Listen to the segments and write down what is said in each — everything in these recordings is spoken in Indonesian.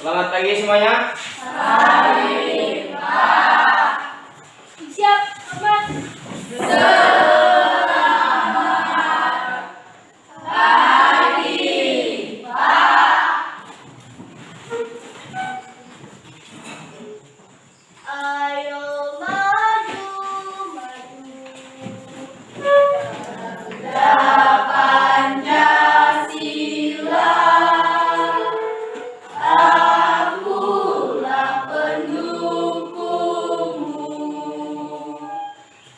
Selamat pagi semuanya. Pagi, Pak. Siap, Pak. Selamat pagi, Pak. Ayo maju, maju. Pancasila. Akulah pendukungmu,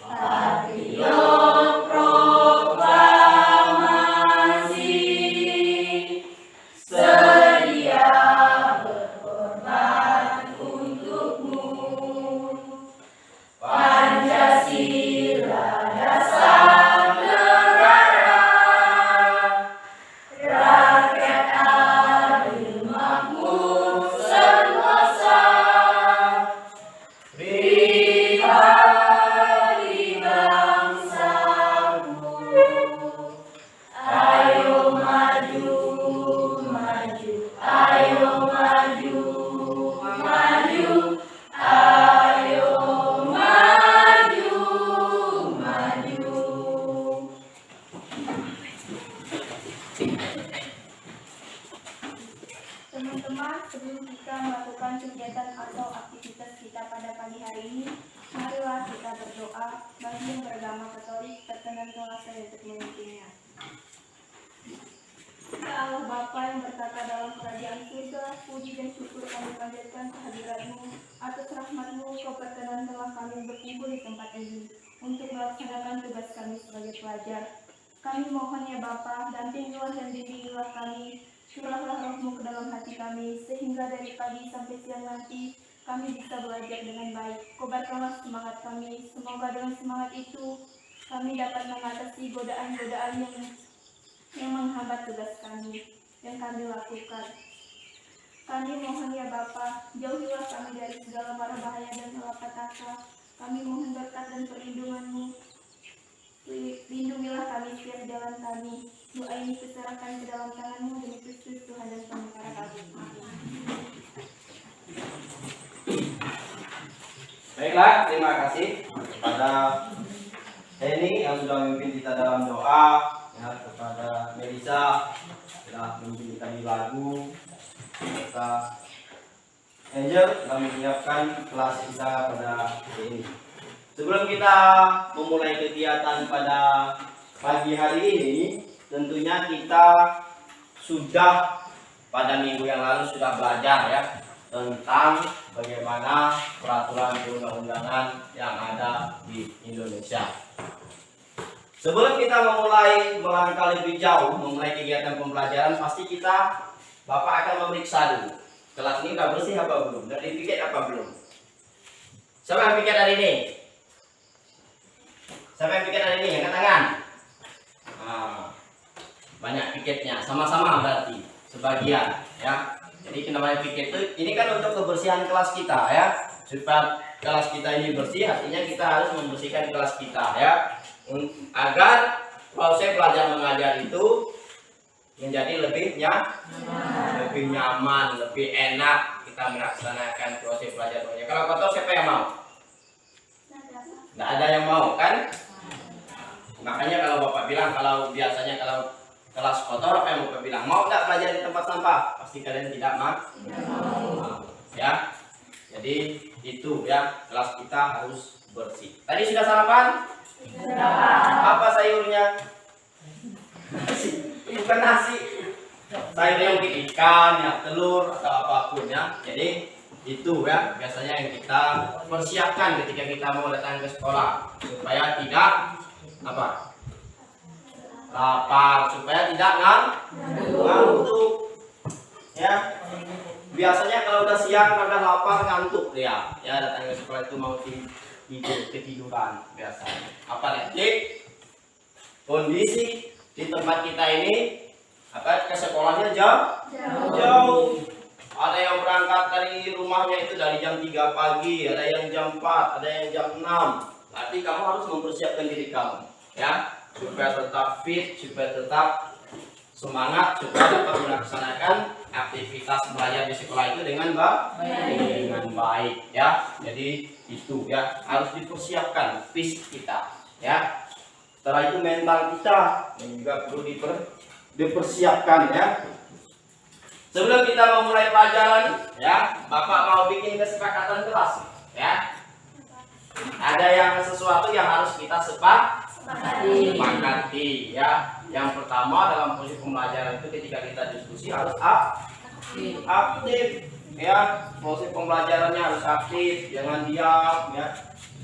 patriot proklamasi, sedia berkorban untukmu. Pancasila dasar negara, rakyat adil makmur sentosa, pribadi bangsaku. Ayo maju, maju, ayo maju, maju, ayo maju, maju. Teman-teman, sebelum kita melakukan kegiatan atau aktivitas kita pada pagi hari ini, marilah kita berdoa bagi yang beragama Katolik berkenan kuasa untuk memimpinnya. Ya Allah Bapa yang bertata dalam kerajaan surga, puji dan syukur kami panjatkan kehadirat-Mu. Atas rahmat-Mu, Kau berkenan telah kami berkumpul di tempat ini untuk melaksanakan tugas kami sebagai pelajar. Kami mohon ya Bapa, dampingilah dan bimbingilah kami. Curahlah roh-Mu ke dalam hati kami, sehingga dari pagi sampai siang nanti kami bisa belajar dengan baik. Kobarkanlah semangat kami, semoga dengan semangat itu kami dapat mengatasi godaan-godaan yang menghambat tugas kami yang kami lakukan. Kami mohon ya Bapa, jauhilah kami dari segala mara bahaya dan malapetaka. Kami mohon berkat dan perlindungan-Mu. Lindungilah kami setiap jalan kami. Doa ini kuserahkan ke dalam tangan-Mu demi Kristus Tuhan dan Pembebaran kami. Amin. Baiklah, terima kasih kepada Heni yang sudah memimpin kita dalam doa, ya, kepada Melisa sudah memimpin kita di lagu, serta Angel telah menyiapkan kelas kita pada hari ini. Sebelum kita memulai kegiatan pada pagi hari ini, tentunya kita sudah pada minggu yang lalu sudah belajar ya tentang bagaimana peraturan perundang-undangan yang ada di Indonesia. Sebelum kita memulai melangkah lebih jauh, memulai kegiatan pembelajaran, pasti Bapak akan memeriksa dulu. Kelas ini udah bersih apa belum? Udah dipiket apa belum? Siapa yang piket hari ini? Siapa yang piket hari ini? Angkat tangan. Nah, banyak piketnya, sama-sama berarti sebagian ya. Jadi namanya piket itu ini kan untuk kebersihan kelas kita ya. Supaya kelas kita ini bersih, artinya kita harus membersihkan kelas kita ya. Agar proses belajar mengajar itu menjadi lebih nyaman, lebih enak kita melaksanakan proses belajar mengajar. Kalau kotor siapa yang mau? Nggak ada yang mau kan? Makanya kalau Bapak bilang kalau biasanya kalau kelas kotor apa yang Bapak bilang? Mau nggak belajar di tempat sampah? Pasti kalian tidak mau. Ya. Jadi itu ya, kelas kita harus bersih. Tadi sudah sarapan? Apa sayurnya? Bukan nasi. Sayurnya mungkin ikan, ya, telur atau apapun ya. Jadi itu ya biasanya yang kita persiapkan ketika kita mau datang ke sekolah supaya tidak lapar, supaya tidak ngantuk ya. Biasanya kalau udah siang, kalau udah lapar ngantuk ya datang ke sekolah itu mau ketiduran biasanya. Apalagi kondisi di tempat kita ini ke sekolahnya jauh. Ada yang berangkat dari rumahnya itu dari jam 3 pagi, ada yang jam 4, ada yang jam 6. Berarti kamu harus mempersiapkan diri kamu ya, supaya tetap fit, supaya tetap semangat, supaya dapat melaksanakan aktivitas belajar di sekolah itu dengan baik ya. Jadi itu ya harus dipersiapkan fisik kita ya. Setelah itu mental kita yang juga perlu dipersiapkan ya. Sebelum kita memulai pelajaran ya, Bapak mau bikin kesepakatan kelas ya. Ada yang sesuatu yang harus kita sepakati ya. Yang pertama dalam proses pembelajaran itu ketika kita diskusi harus aktif ya. Proses pembelajarannya harus aktif, jangan diam ya.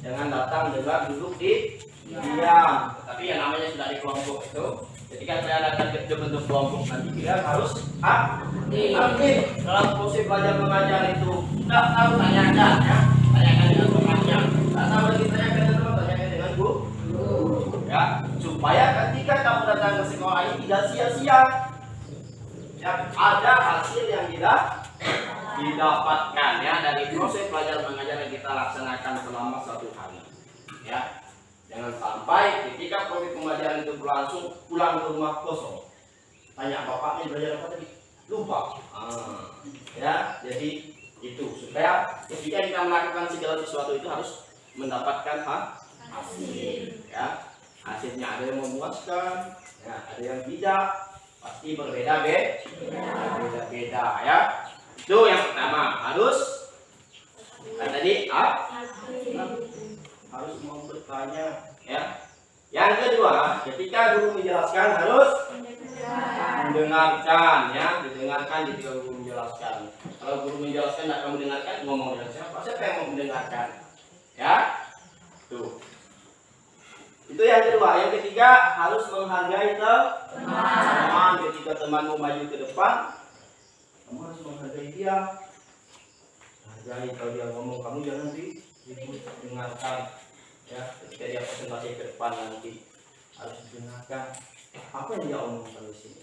Jangan datang dengan duduk di diam. Tapi yang namanya sudah di kelompok itu, ketika saya datang ke bentuk kelompok nanti kita harus aktif dalam proses belajar mengajar itu. Tidak tahu tanyakan ya, tanyakan dengan temannya. Tidak tahu ditanyakan dengan teman, tanyakan dengan guru ya, supaya ketika kamu datang ke sekolah ini tidak sia-sia ya, ada hasil yang didapatkan ya dari proses belajar mengajar yang kita laksanakan selama 1 hari ya. Jangan sampai ketika proses pembelajaran itu berlangsung pulang ke rumah kosong, tanya bapaknya belajar apa tadi, lupa ya. Jadi itu supaya ketika kita melakukan segala sesuatu itu harus mendapatkan hasil ya. Hasilnya ada yang memuaskan ya, ada yang tidak, pasti berbeda-beda ya. Itu yang pertama, harus tadi harus mau bertanya ya. Yang kedua, ketika guru menjelaskan harus mendengarkan ya, didengarkan ketika guru menjelaskan. Kalau guru menjelaskan tidak kamu dengarkan, ngomong dengan siapa yang mau mendengarkan ya. Tuh. Itu yang kedua. Yang ketiga, harus menghargai teman. Ketika temanmu maju ke depan, kamu harus menghargai dia. Hargai kalau dia ngomong, kamu jangan dengarkan ya. Ketika dia presentasi ke depan nanti harus didengarkan apa yang dia omongkan di sini,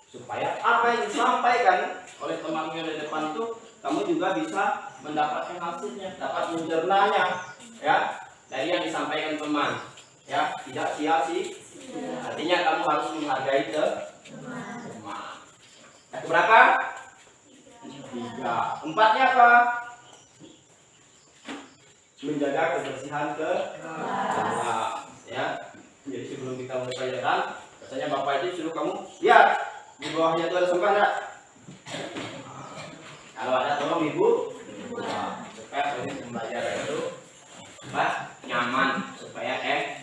supaya apa yang disampaikan oleh temanmu yang di depan itu kamu juga bisa mendapatkan hasilnya, dapat mencernanya ya dari yang disampaikan teman ya, tidak sia-sia. Artinya kamu harus menghargai teman. Yang keberapa? 3. Empatnya apa? Menjaga kebersihan ya. Jadi sebelum kita mulai pelajaran, biasanya bapak itu suruh kamu lihat di bawahnya itu ada sampah enggak? Kalau ada tolong ibu supaya proses pembelajaran itu nyaman, supaya enak.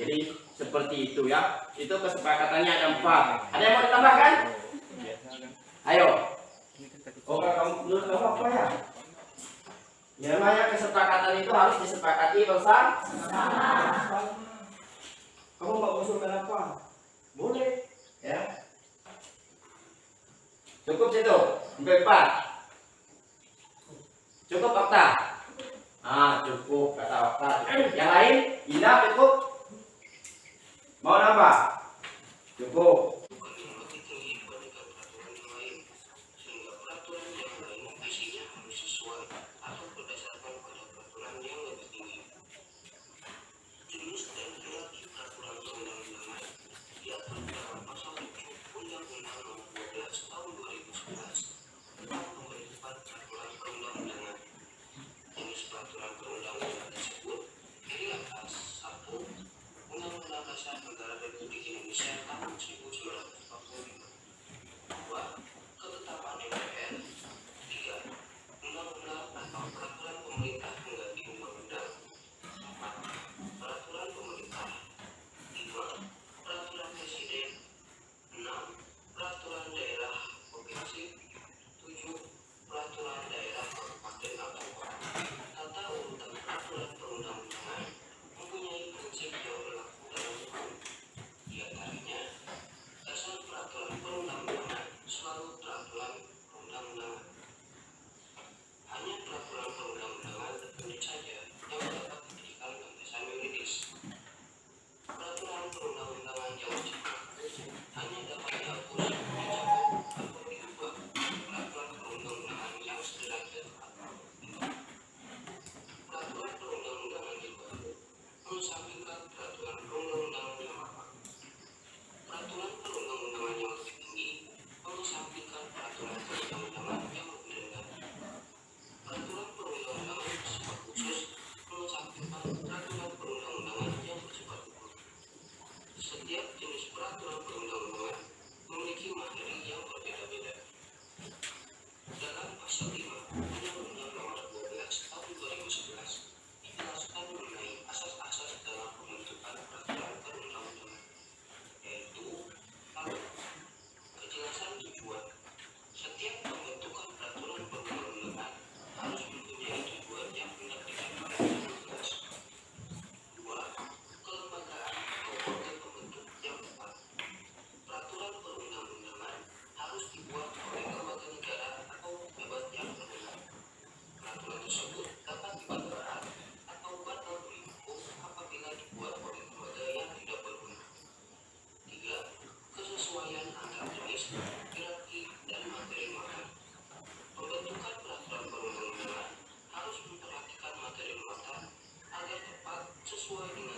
Jadi seperti itu ya. Itu kesepakatannya ada 4. Ada yang mau ditambahkan? Ayo. Oh, kamu menurut kamu apa ya? Yang namanya kesepakatan itu harus disepakati bersama. Kamu mau usulkan apa? Boleh, ya. Cukup situ, sampai 4. Cukup Okta? Cukup kata Okta. Yang lain, Indah cukup? Mau nambah? Cukup.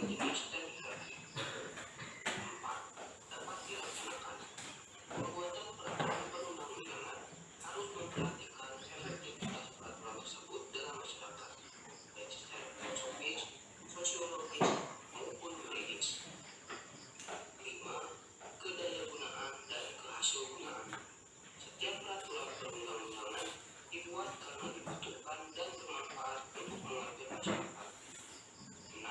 jenis dan hierarki. 4. Dapat dilaksanakan. Pembuatan peraturan perundang-undangan harus memperhatikan efektivitas peraturan tersebut dalam masyarakat, baik secara filosofis, sosiologis, maupun yuridis. 5. Kedayagunaan dan kehasilgunaan. Setiap peraturan perundang-undangan dibuat karena dibutuhkan dan bermanfaat untuk mengatur masyarakat. 6.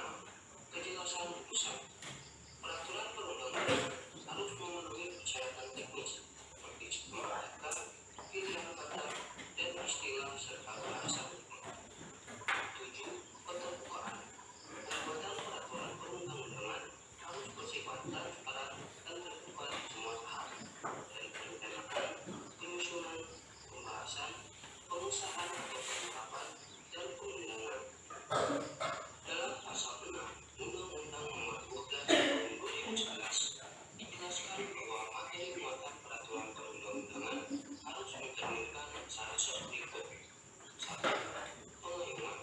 Kejelasan putusan. Peraturan perundang-undangan harus memenuhi persyaratan teknis seperti skema kata, pilihan kata, dan istilah serta bahasa hukum. 7. Keterbukaan. Pembuatan peraturan perundang-undangan harus bersifat transparan dan terbuka di semua tahap, dari perencanaan, penyusunan, pembahasan, pengusahaan atau penerapan, dan pengundangan. Dalam pasal 6 Undang-Undang Nomor 12 Tahun 2011 dijelaskan bahwa materi muatan peraturan perundang-undangan harus mencerminkan syarat berikut. 1. Pengayuman.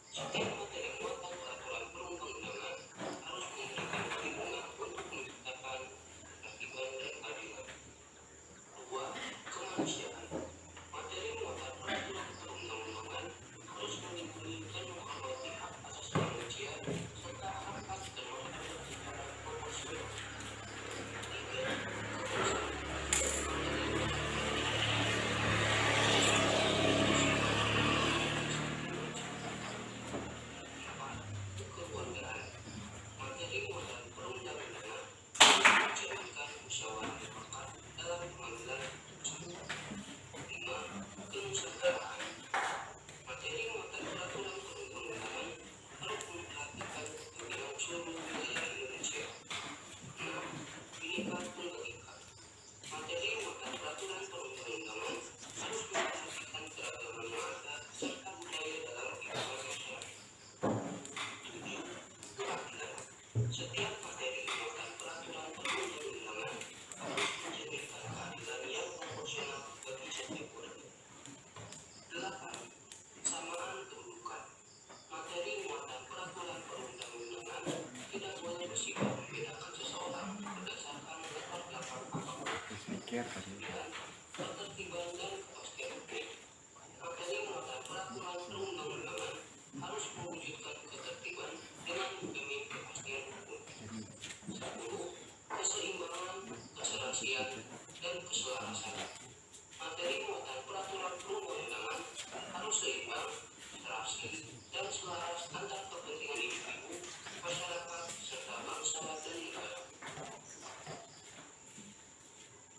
Setiap materi muatan peraturan perundang-undangan harus memberikan perlindungan untuk menciptakan ketertiban dan keadilan. 2. Kemanusiaan. Materi muatan peraturan perundang-undangan harus melindungi dan menghormati hak asasi manusia serta hak-hak termasuk secara proporsional. 3. Keputusan. Kekeluargaan. Materi muatan perundang-undangan mencerminkan musyawarah mufakat dalam pengambilan keputusan. 5. Kenusadaraan. Materi muatan peraturan perundang-undangan harus memperhatikan kepentingan seluruh wilayah Indonesia. 6. Bhinneka Tunggal Ika. Materi muatan peraturan perundang-undangan harus memperhatikan keragaman yang ada serta budaya dalam kehidupan masyarakat. 7. Keadilan. Setiap materi muatan peraturan perundang-undangan harus mencerminkan keadilan yang proporsional bagi setiap warga. 8. Kesamaan kedudukan. Materi muatan peraturan perundang-undangan tidak boleh bersifat membedakan seseorang berdasarkan latar belakang apapun. 9. Ketertiban dan kepastian hukum. Materi muatan peraturan perundang-undangan harus mewujudkan ketertiban dengan demi kepastian hukum. 10. Keseimbangan, keserasian, dan keselarasan. Materi muatan peraturan perundang-undangan harus seimbang, serasi, dan selaras antar kepentingan individu, masyarakat, serta bangsa dan negara.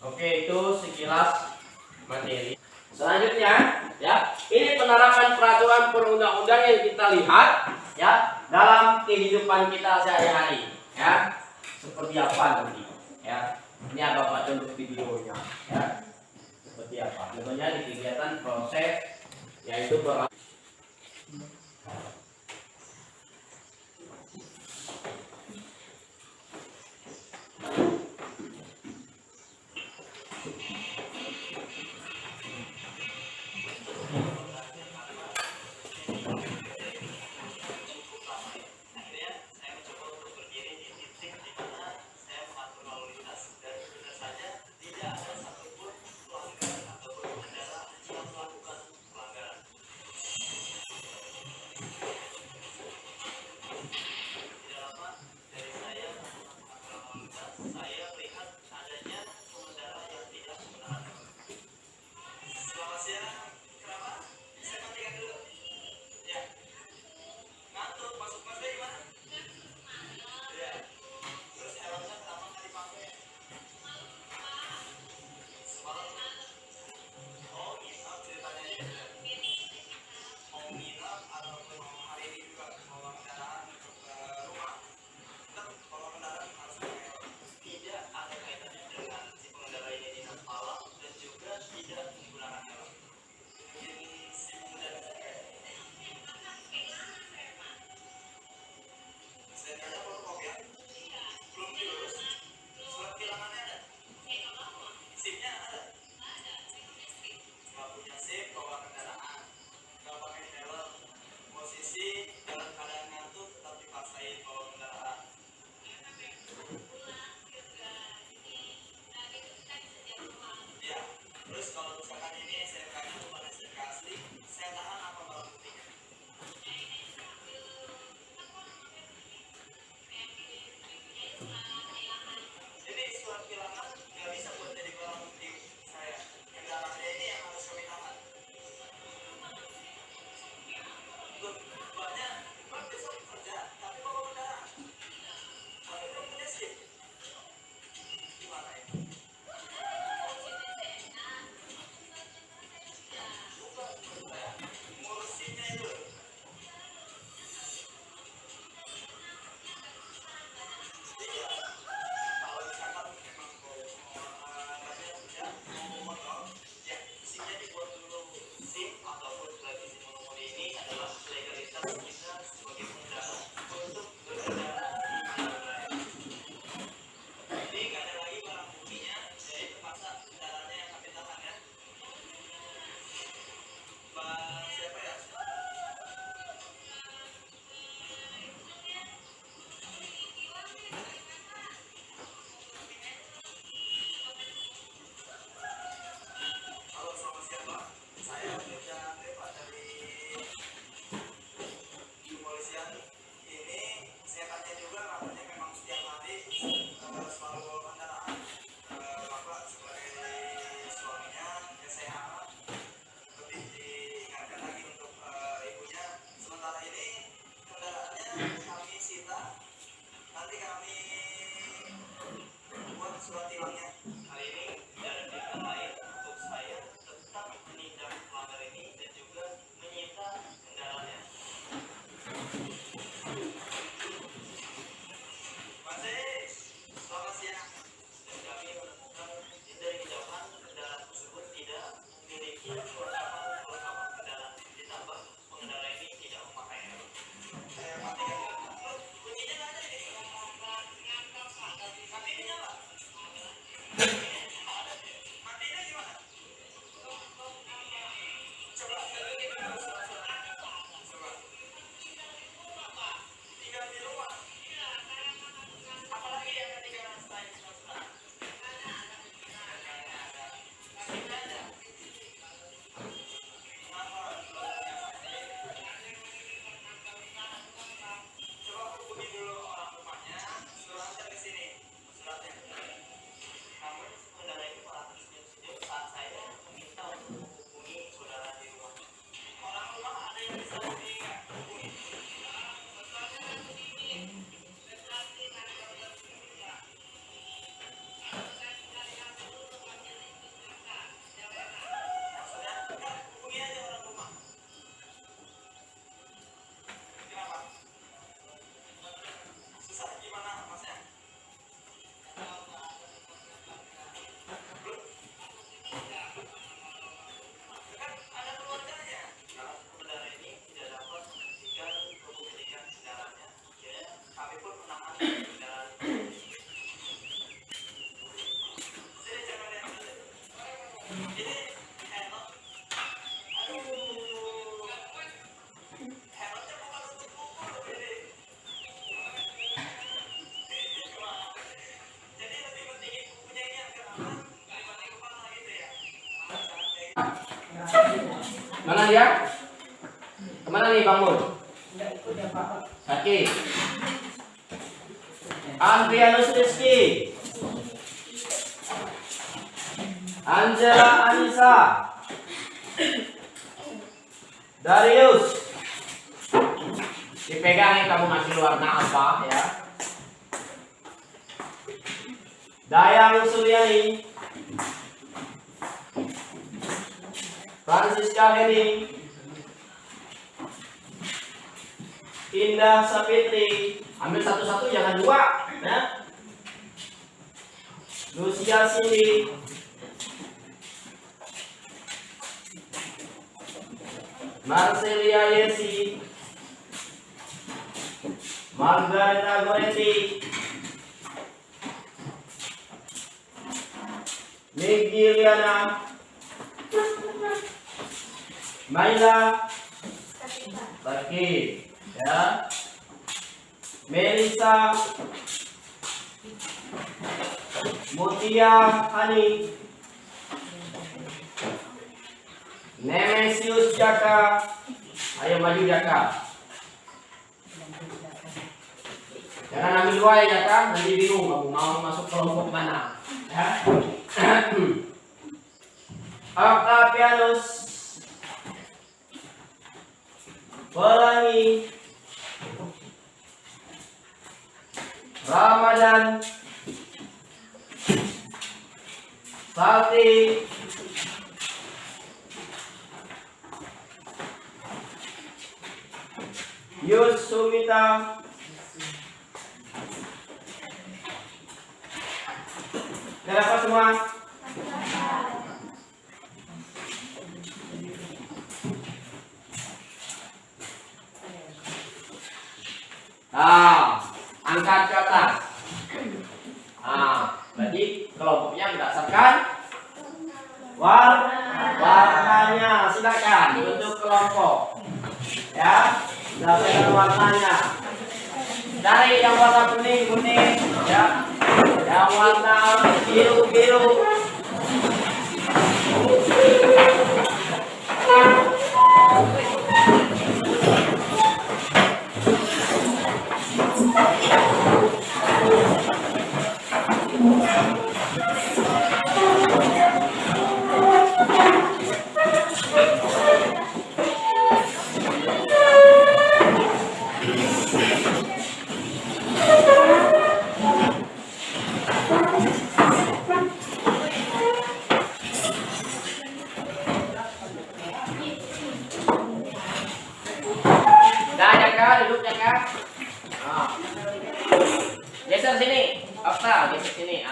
Oke, itu sekilas materi. Selanjutnya, ya, ini penerapan peraturan perundang-undang yang kita lihat, ya, dalam kehidupan kita sehari-hari, ya, seperti apa nanti, ya. Ini ada Bapak contoh videonya, ya, seperti apa. Contohnya di kegiatan proses, yaitu Mana dia? Kemana nih Bang Mun? Sakit. Andrianus Rizky, Angela Anissa, Darius. Dipegang yang kamu ngasih warna apa ya? Dayang Suryani, Francisca Henning, Indah Sapitri. Ambil satu-satu, jangan dua ya. Lucia Cindy, Marcelia Yesi, Margareta Goretti, Niki Liana, Maila Sakit ya, Melisa, Mutia Hani, Nemesius Jaka. Ayo maju Jaka. Jangan ambil dua ya Jaka, nanti bingung kamu mau masuk kelompok mana ya. Octavianus, Pelangi, Ramadan, Salti, Yusumita, kenapa semua? Nah, angkat ke atas. Nah, berarti kelompoknya berdasarkan warnanya. Silakan bentuk kelompok. Ya, berdasarkan warnanya. Cari yang warna kuning, ya. Yang warna biru. Duduk Jaka. Nah. Geser sini. Okta, geser sini.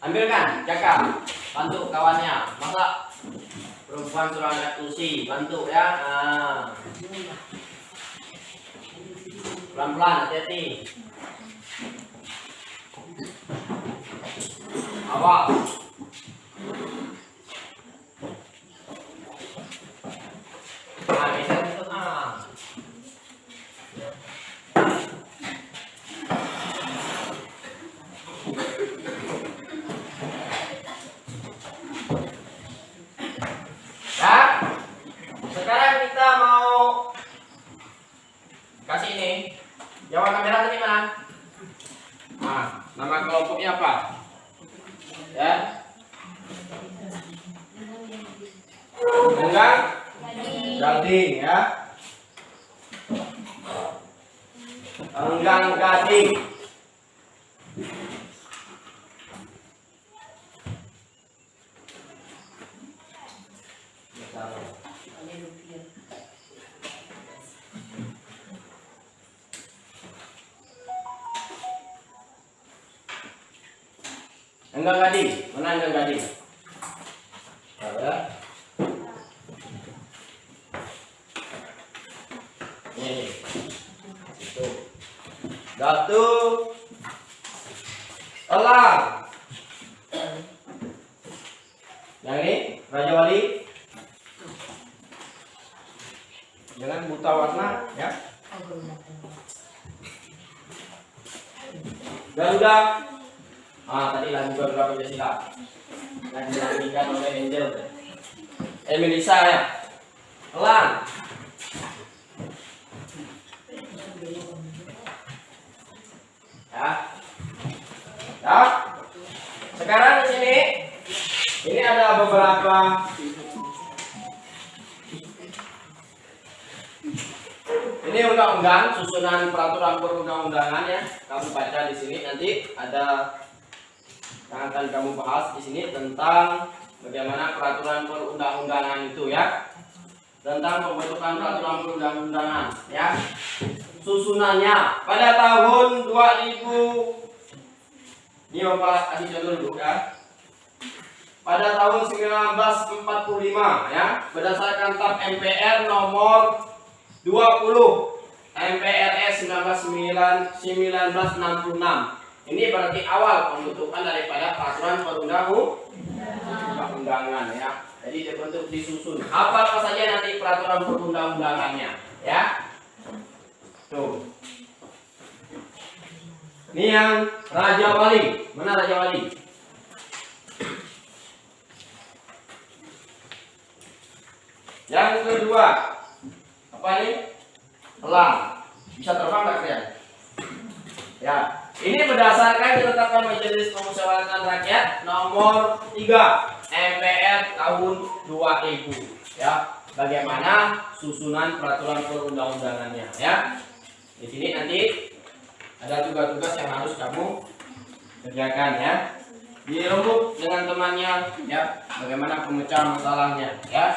Ambilkan Jaka. Bantu kawannya. Masa perempuan suruh angkat kursi, bantu ya. Pelan-pelan, hati-hati. Awas. Sekarang kita mau kasih ini. Yang warna merah tadi mana? Nah, nama kelompoknya apa? Ya. Gading ya. Enggang gading. Enggang gading, mana enggang gading? Ada. Ini. Itu. Datu. Elang. Yang ini Raja Wali. Jangan buta warna ya. Garuda. Tadi lagu Garuda Pancasila yang dinyanyikan oleh Angel. Melisa ya. Elang. Ya. Ya. Sekarang di sini ini ada beberapa ini undang-undang, susunan peraturan perundang-undangan ya. Kamu baca di sini, nanti ada yang akan kamu bahas di sini tentang bagaimana peraturan perundang-undangan itu ya. Tentang pembentukan peraturan perundang-undangan ya. Susunannya pada tahun 2000. Ini Bapak kasih contoh dulu ya. Pada tahun 1945 ya, berdasarkan TAP MPR nomor 20 MPRS 1966. Ini berarti awal pembentukan daripada peraturan perundang-undangan ya. Jadi dibentuk disusun. Apa saja nanti peraturan perundang-undangannya ya. Tuh. Ini yang Raja Wali. Mana Raja Wali? Yang kedua, apa ini? Elang. Bisa terbang nggak kalian? Ya. Ini berdasarkan ditetapkan Majelis Permusyawaratan Rakyat nomor 3 MPR tahun 2000 ya. Bagaimana susunan peraturan perundang-undangannya ya. Di sini nanti ada tugas-tugas yang harus kamu kerjakan ya. Dirembuk dengan temannya ya. Bagaimana pemecahan masalahnya ya.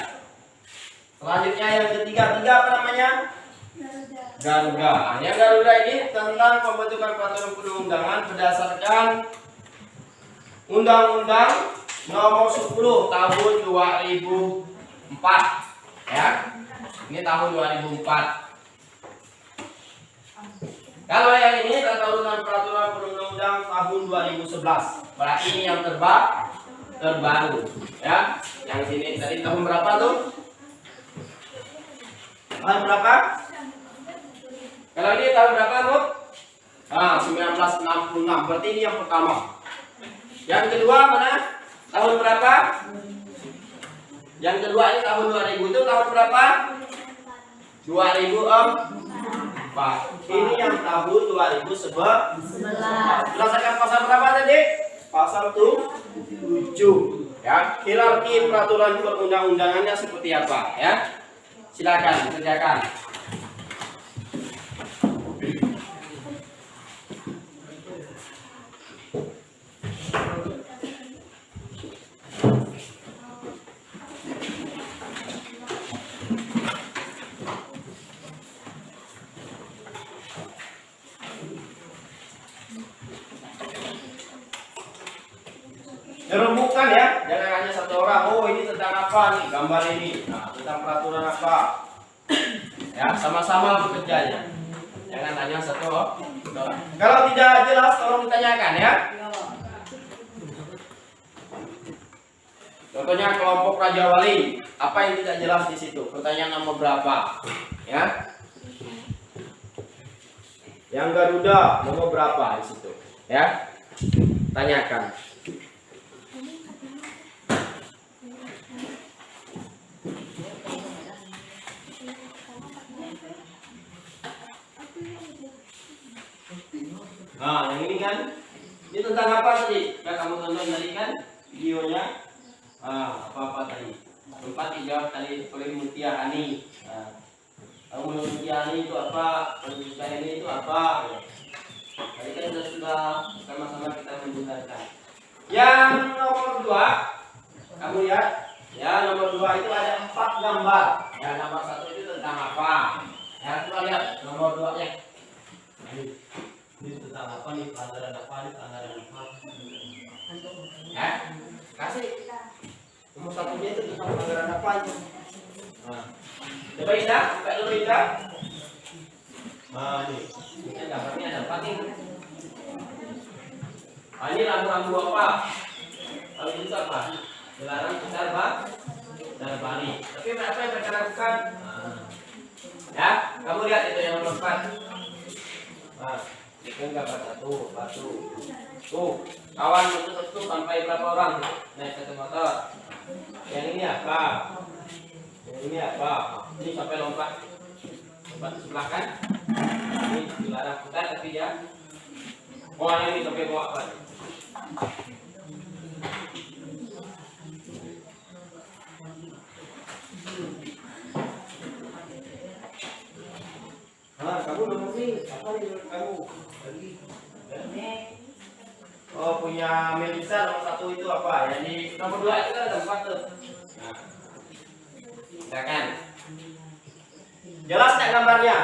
Selanjutnya yang ketiga apa namanya? Garuda. Yang Garuda ini tentang pembentukan peraturan perundang-undangan berdasarkan Undang-Undang Nomor 10 Tahun 2004 ya. Ini tahun 2004. Kalau yang ini tentang peraturan perundang-undang tahun 2011. Berarti ini yang terbaru ya. Yang sini tadi tahun berapa tuh? Tahun berapa? Kalau ini tahun berapa, Bu? 1966. Berarti ini yang pertama. Yang kedua mana? Tahun berapa? Yang kedua ini tahun 2000. Itu tahun berapa? 2004. Ini yang tahun 2011. Berdasarkan pasal berapa tadi? Pasal 7. Ya, hierarki peraturan perundang-undangannya seperti apa ya? Silakan dikerjakan. Dirembukkan ya, jangan hanya satu orang. Oh, ini tentang apa nih? Gambar ini. Nah, tentang peraturan apa? Ya, sama-sama bekerjanya. Jangan hanya satu orang. Kalau tidak jelas, tolong ditanyakan ya. Contohnya kelompok Raja Wali, apa yang tidak jelas di situ? Pertanyaan nomor berapa? Ya. Yang Garuda nomor berapa di situ? Ya. Tanyakan. Nah, yang ini kan, ini tentang apa tadi? Ya, kamu tonton tadi kan videonya. Apa tadi? Empat dijawab tadi oleh Mutia Hani. Nah, kamu menurut Mutia Hani itu apa? Menurut saya ini itu apa? Tadi kan sudah sama-sama kita menjelaskan. Yang nomor 2, kamu lihat, ya nomor 2 itu ada 4 gambar. Ya gambar 1 itu tentang apa? Ya coba lihat nomor 2-nya. Ini tentang apa nih? Pelanggaran apa nih? Pelanggaran apa? Ya, kasih. Nomor 1-nya itu tentang pelanggaran apa? Nah, coba Indah, buka dulu Indah. Nah, ini gambarnya ada 4 nih. Nah, ini rambu-rambu apa? Kalau itu apa? Dilarang putar balik. Tapi apa yang mereka lakukan? Nah, ya, kamu lihat itu yang nomor 4. Nah, itu gambar 1. Tuh, kawan itu sampai berapa orang naik satu motor? Yang ini apa? Yang ini apa? Ini sampai lompat ke sebelah kan? Ini dilarang putar tapi ya. Oh, ini sampai bawa apa? Nah, kamu nomor sih, apa nih menurut kamu? Oh, punya Melisa nomor 1 itu apa? Yang di nomor 2 itu kan ada 4 tuh. Nah, silakan. Jelas nggak gambarnya?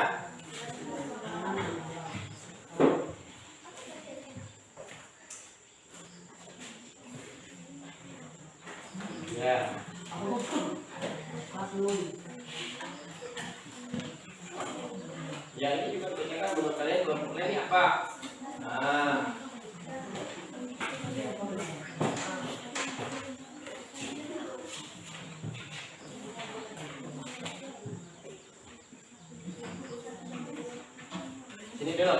Ya. Ya ini juga kan menurut kalian kelompoknya ini apa? Nah, sini dulu.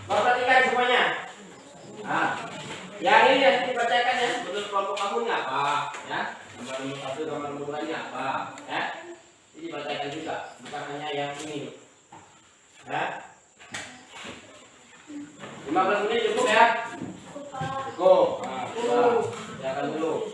Perhatikan semuanya. Nah, yang ini yang dibacakan ya, menurut kelompok kamu ini apa? Ya, nomor 1, nomor 2 ini apa? Ya, ini dibacakan juga, bukan hanya yang ini. Ya, 15 menit cukup ya? Cukup. Nah, silakan dulu.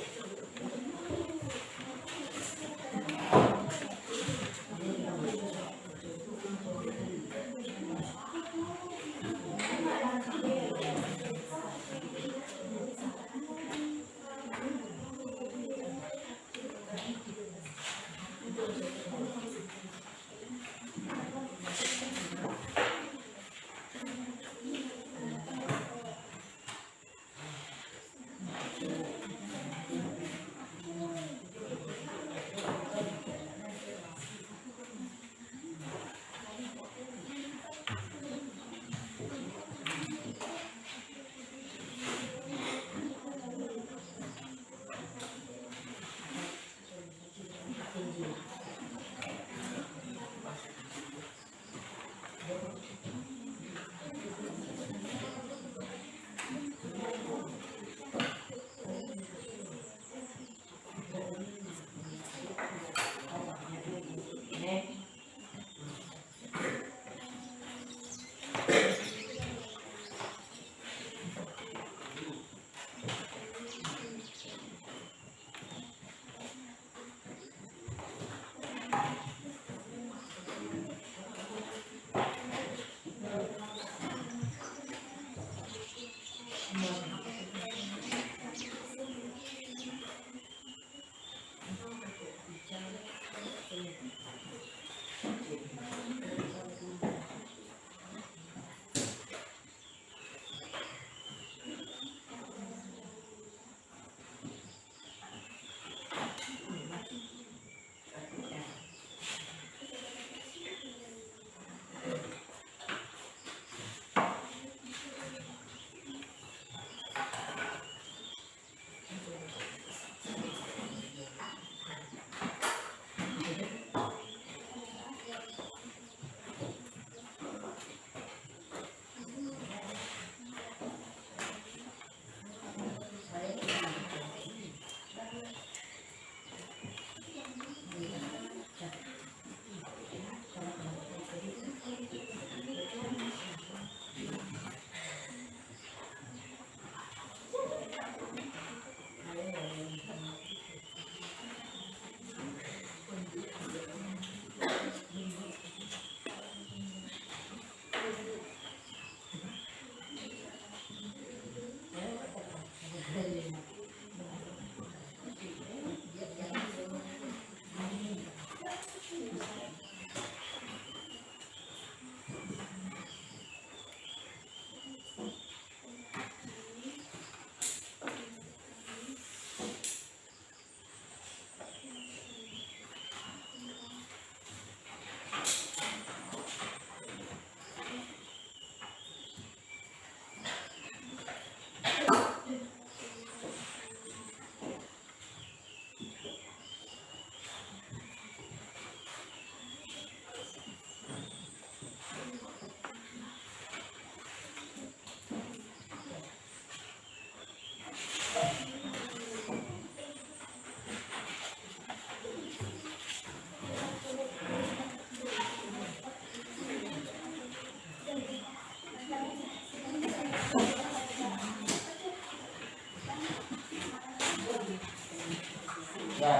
Ya.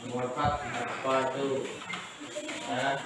Nomor 4 apa itu? Ya.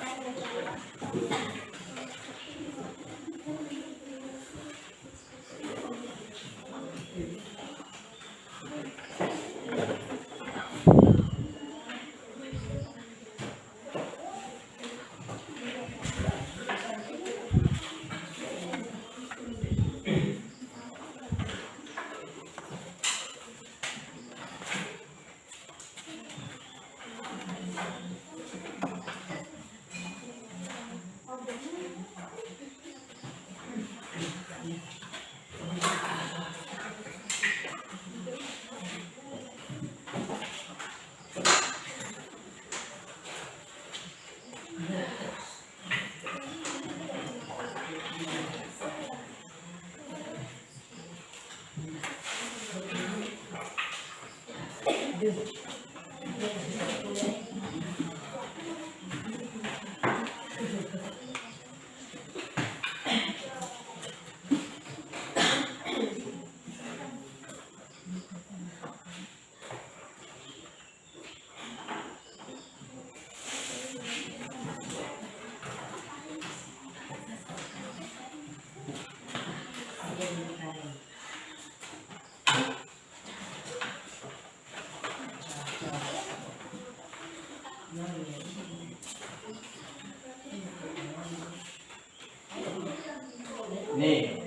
Nih,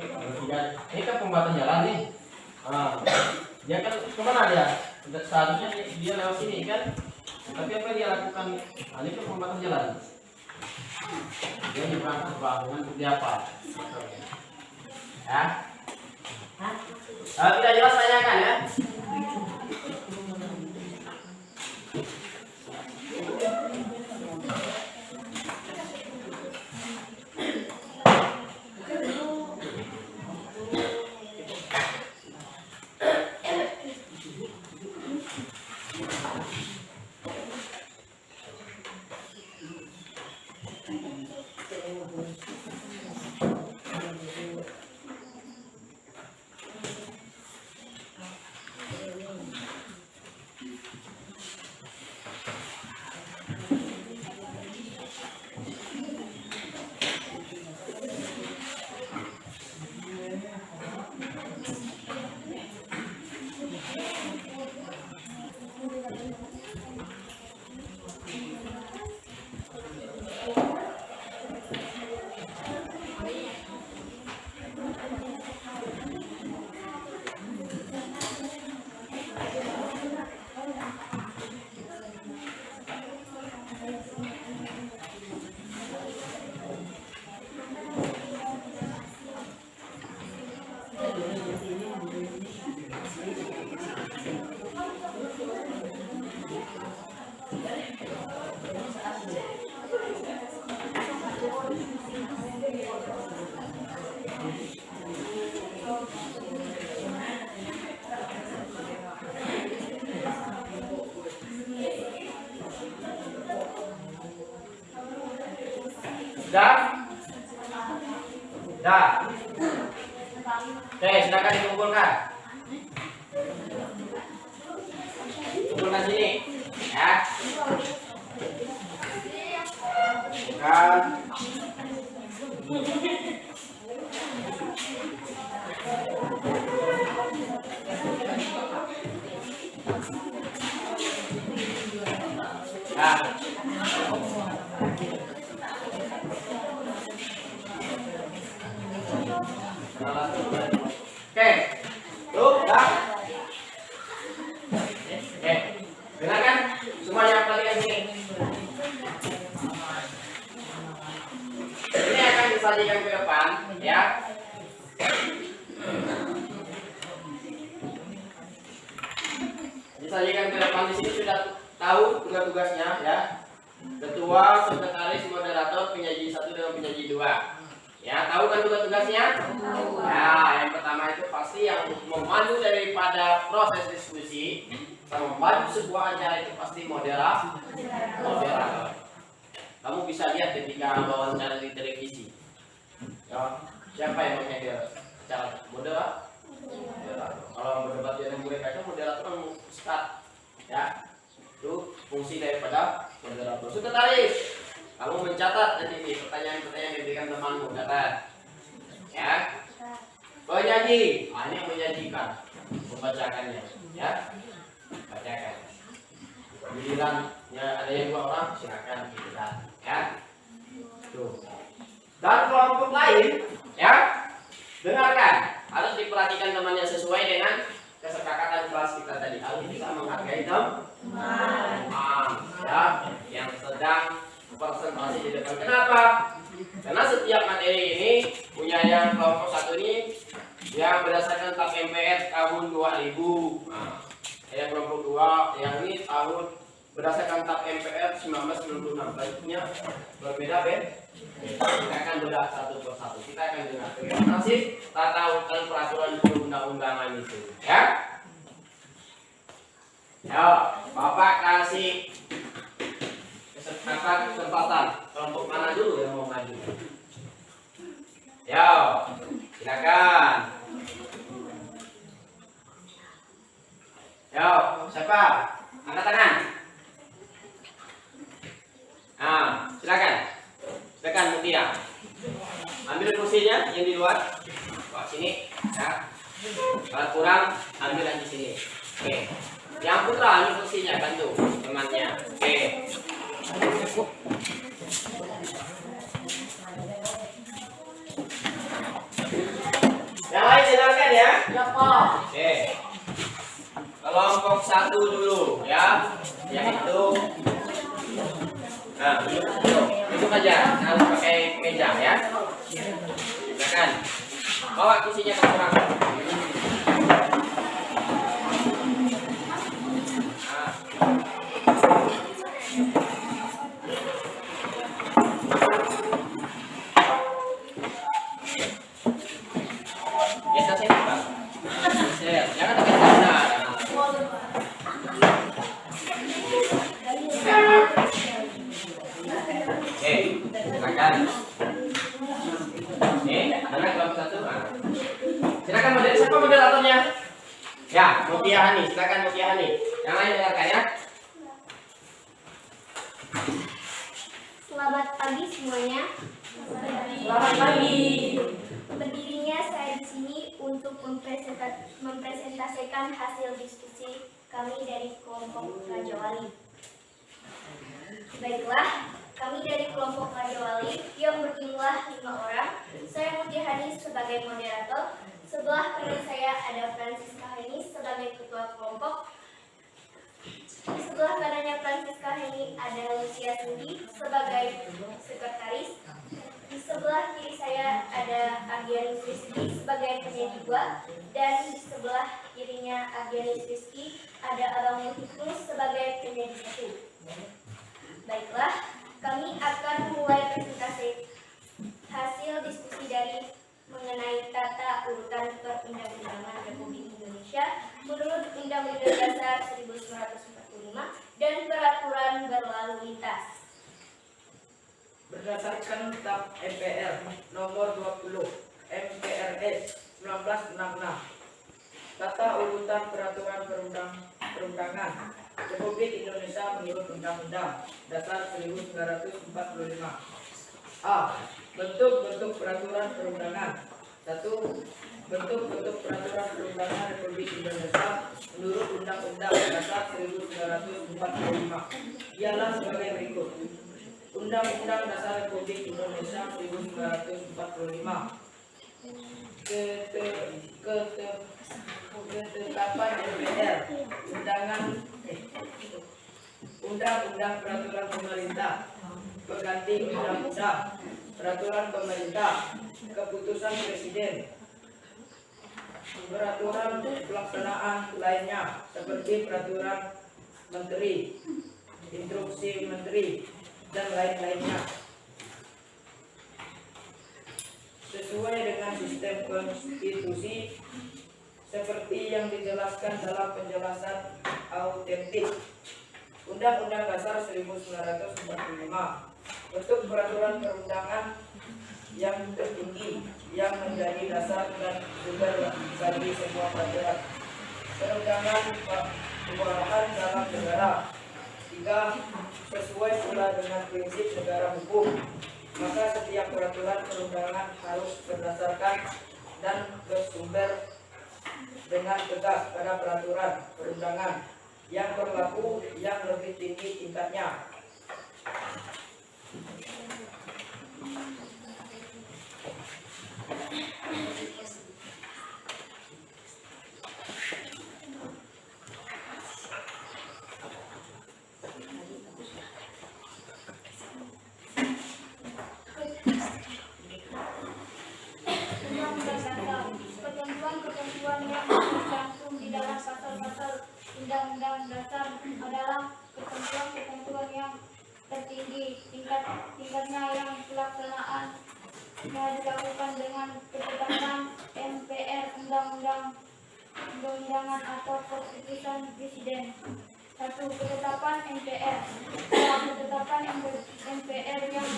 ini kan pembatas jalan nih. Nah, dia kan kemana dia? Seharusnya dia lewat sini kan? Tapi apa dia lakukan? Nah, ini kan pembatas jalan. Dia nyebrang ke sebelah dengan bukti apa? Ya? Tidak jelas tanyakan ya? Sudah? Sudah. Oke, silakan dikumpulkan. Kumpulkan sini, ya. Kumpulkan. Ya. Oke, tuh, dah. Oke, silakan semuanya perhatikan sini. Ini akan disajikan ke depan, ya. Disajikan ke depan di sini sudah tahu tugas-tugasnya ya. Ketua, sekretaris, moderator, penyaji 1 dengan penyaji 2. Ya, tahu kan tugas-tugasnya? Ya, yang pertama itu pasti yang memandu daripada proses diskusi, memandu sebuah acara itu pasti moderator. Kamu bisa lihat ketika wawancara di televisi. Ya, siapa yang menghandle acara? Moderator. Kalau berdebat dengan mereka itu moderator kan start. Ya, itu fungsi daripada moderator. Sekretaris, kamu mencatat nanti pertanyaan-pertanyaan yang diberikan temanmu, catat. Ya. Penyaji, ini yang menyajikan, membacakannya, ya. Bacakan. Giliran ya ada yang 2 orang, silakan kita, ya. Tuh. Dan kelompok lain, ya. Dengarkan, harus diperhatikan temannya sesuai dengan kesepakatan kelas kita tadi. Harus bisa menghargai teman, ya, yang sedang konsentrasi di depan. Kenapa? Karena setiap materi ini punya yang kelompok 1 ini yang berdasarkan TAP MPR tahun 2000. Nah, yang kelompok 2 yang ini tahun berdasarkan TAP MPR 1996. Bentuknya berbeda, Ben. Kita akan bedah satu persatu. Kita akan dengar bagaimana sih tata urutan peraturan perundang-undangan itu, ya. Ya, Bapak kasih kesempatan kelompok mana dulu yang mau maju? Ya, silakan. Ya, siapa? Angkat tangan. Nah, silakan. Silakan Mutia. Ambil kursinya yang di luar. Wah, sini. Ya. Kalau kurang, ambil yang di sini. Oke. Yang putra ambil kursinya, bantu temannya. Oke. Yang lain dengarkan ya. Ya, Pak. Oke. Kelompok 1 dulu ya. Yaitu nah, duduk aja, harus pakai meja ya. Silakan. Bawa kursinya ke belakang. Jangan pakai tangan. Silakan. Mana kelompok 1? Silakan siapa moderatornya? Ya, Mutia Hani. Silakan Mutia Hani. Yang lain dengarkan ya. Selamat pagi semuanya. Selamat pagi. Berdirinya saya di sini untuk mempresentasikan hasil diskusi kami dari kelompok Raja Wali. Baiklah, kami dari kelompok Raja Wali yang berjumlah 5 orang. Saya Mutia Hani sebagai moderator. Sebelah kanan saya ada Francisca Heni sebagai ketua kelompok. Di sebelah kanannya Francisca Heni ada Lucia Sudi sebagai sekretaris. Di sebelah kiri saya ada Agianus Rizky sebagai penyaji 2, dan di sebelah kirinya Agianus Rizky ada Abang Multikus sebagai penyaji 1. Baiklah, kami akan mulai presentasi hasil diskusi dari mengenai tata urutan perundang-undangan Republik Indonesia menurut Undang-Undang Dasar 1945 dan peraturan berlalu lintas. Berdasarkan TAP MPR nomor 20 MPRS 1966, tata urutan peraturan perundangan Republik Indonesia menurut Undang-Undang Dasar 1945. A. Bentuk-bentuk peraturan perundangan. 1. Bentuk-bentuk peraturan perundangan Republik Indonesia menurut Undang-Undang Dasar 1945 ialah sebagai berikut. Undang-Undang Dasar Republik Indonesia 1945. Ketetapan DPR. Undang-Undang Peraturan Pemerintah. Pengganti Undang-Undang Peraturan Pemerintah. Keputusan Presiden. Peraturan pelaksanaan lainnya seperti Peraturan Menteri. instruksi menteri, dan lain-lainnya. Sesuai dengan sistem konstitusi seperti yang dijelaskan dalam penjelasan autentik Undang-Undang Dasar 1945. Bentuk peraturan perundangan yang tertinggi yang menjadi dasar dan sumber bagi semua peraturan perundangan pemerintahan dalam negara. 3. Sesuai pula dengan prinsip negara hukum, maka setiap peraturan perundangan harus berdasarkan dan bersumber dengan tegas pada peraturan perundangan yang berlaku yang lebih tinggi tingkatnya. Ketentuan yang tercantum di dalam pasal-pasal Undang-Undang Dasar adalah ketentuan-ketentuan yang tertinggi tingkatnya yang pelaksanaannya dilakukan dengan ketetapan MPR, undang-undangan atau keputusan presiden. 1. Ketetapan MPR. Dalam ketetapan MPR yang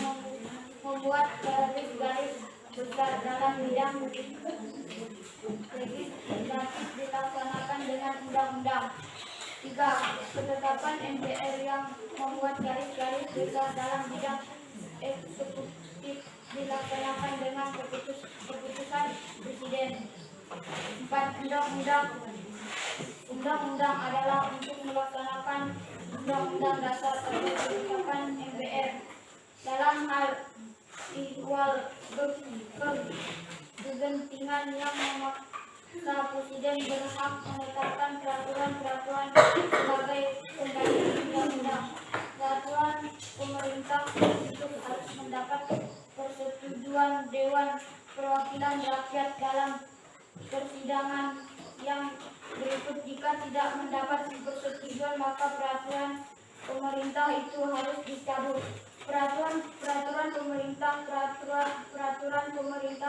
membuat garis-garis besar dalam bidang legislatif dilaksanakan dengan undang-undang. 3. Ketetapan MPR yang membuat garis-garis besar dalam bidang eksekutif dilaksanakan dengan keputusan presiden. 4. Undang-undang adalah untuk melaksanakan Undang-Undang Dasar atau ketetapan MPR. Dalam hal ihwal kegentingan yang memaksa presiden berhak menetapkan peraturan-peraturan sebagai pengganti undang-undang. Peraturan pemerintah itu harus mendapat persetujuan Dewan Perwakilan Rakyat dalam persidangan yang berikut. Jika tidak mendapat persetujuan, maka peraturan pemerintah itu harus dicabut. Peraturan pemerintah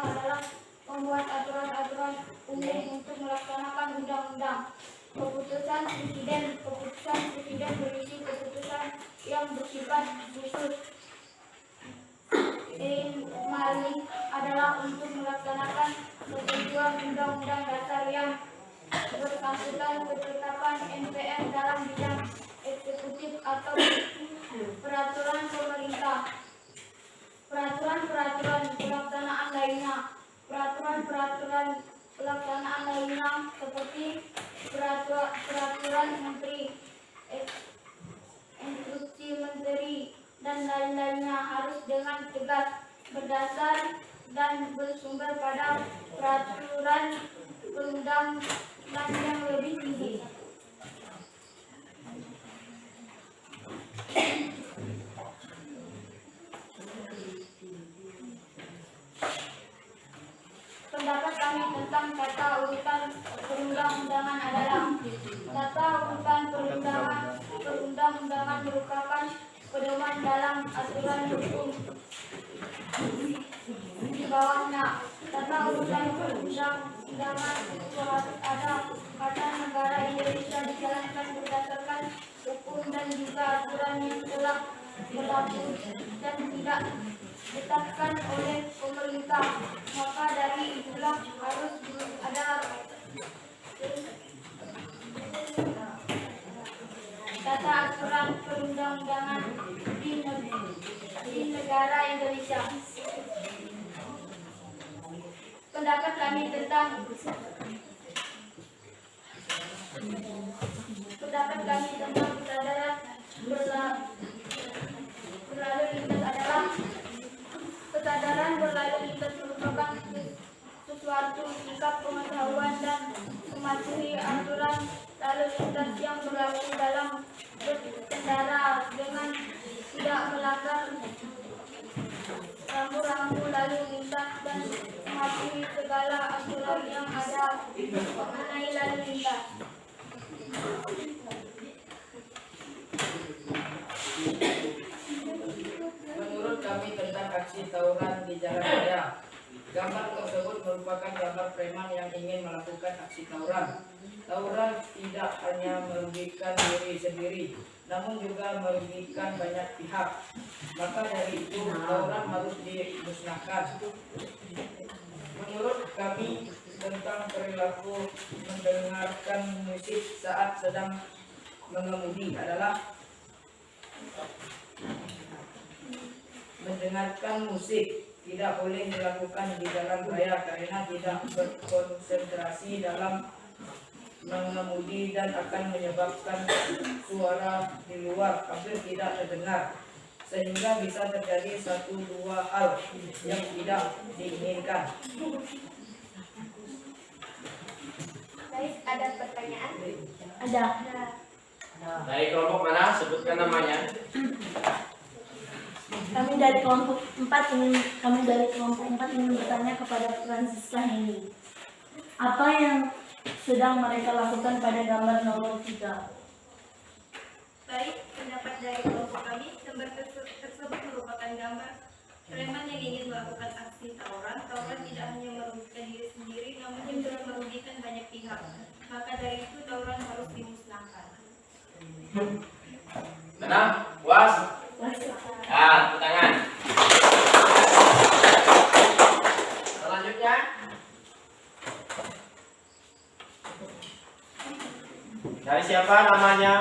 adalah membuat aturan-aturan umum untuk melaksanakan undang-undang. Keputusan presiden berisi keputusan yang bersifat khusus. Mali adalah untuk melaksanakan ketentuan Undang-Undang Dasar yang bersangkutan. Ketetapan MPR dalam bidang eksekutif atau peraturan pemerintah. Peraturan pelaksanaan lainnya. Peraturan pelaksanaan lainnya seperti peraturan menteri, instruksi menteri, dan lain-lainnya harus dengan tegas berdasar dan bersumber pada peraturan perundang-undangan yang lebih tinggi. Pendapat kami tentang tata urutan perundang-undangan adalah tata urutan perundang-undangan merupakan pedoman dalam aturan hukum di bawahnya. Tata urutan perundang-undangan itu harus ada kata negara Indonesia dijalankan berdasarkan hukum dan juga aturan yang telah berlaku dan tidak ditetapkan oleh pemerintah. Maka dari itulah harus ada tata aturan perundang-undangan di negara Indonesia. Pendapat kami tentang kesadaran berlalu lintas adalah kesadaran berlalu lintas merupakan suatu sikap pengetahuan dan mematuhi aturan lalu lintas yang berlaku dalam berkendara dengan tidak melanggar rambu-rambu lalu lintas dan mematuhi segala aturan yang ada mengenai lalu lintas. aksi tawuran di jalan raya. Gambar tersebut merupakan gambar preman yang ingin melakukan aksi tawuran. Tawuran tidak hanya merugikan diri sendiri, namun juga merugikan banyak pihak. Maka dari itu tawuran harus dimusnahkan. Menurut kami tentang perilaku mendengarkan musik saat sedang mengemudi adalah mendengarkan musik tidak boleh dilakukan di jalan raya karena tidak berkonsentrasi dalam mengemudi dan akan menyebabkan suara di luar hampir tidak terdengar, sehingga bisa terjadi 1-2 hal yang tidak diinginkan. Guys, ada pertanyaan? Ada. Dari kelompok mana? Sebutkan namanya. Kami dari kelompok 4 ingin bertanya kepada Francisca Heni. Apa yang sedang mereka lakukan pada gambar nomor 3? Baik, pendapat dari kelompok kami, gambar tersebut merupakan gambar preman yang ingin melakukan aksi tawuran. Tawuran tidak hanya merugikan diri sendiri, namun juga merugikan banyak pihak. Maka dari itu tawuran harus dimusnahkan. Benar? Puas? Ya, tepuk tangan. Selanjutnya. Dari siapa namanya?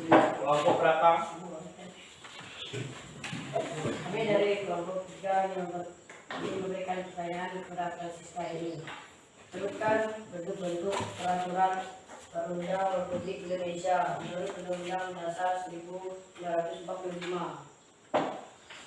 Kelompok berapa? Kami dari kelompok 3 yang memberikan pertanyaan kepada Francisca ini. Sebutkan bentuk-bentuk peraturan Perundang Republik Indonesia menurut Undang-Undang Dasar 1945.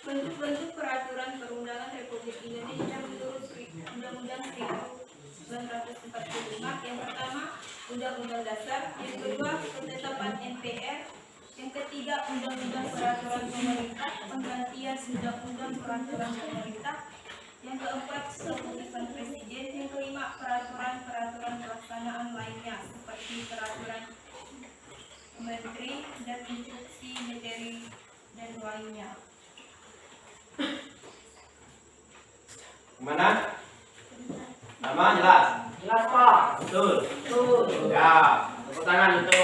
Bentuk-bentuk peraturan perundangan Republik Indonesia menurut Undang-Undang 1945. Yang pertama, Undang-Undang Dasar. Yang kedua, Ketetapan MPR. Yang ketiga, Undang-Undang Peraturan Pemerintah, penggantian Undang-Undang Peraturan Pemerintah. Yang keempat, keputusan Presiden. Yang kelima, peraturan-peraturan pelaksanaan lainnya seperti peraturan Menteri dan instruksi materi dan lainnya. Gimana? Nama jelas? Jelas Pak? Betul. Betul. Ya, tepuk tangan untuk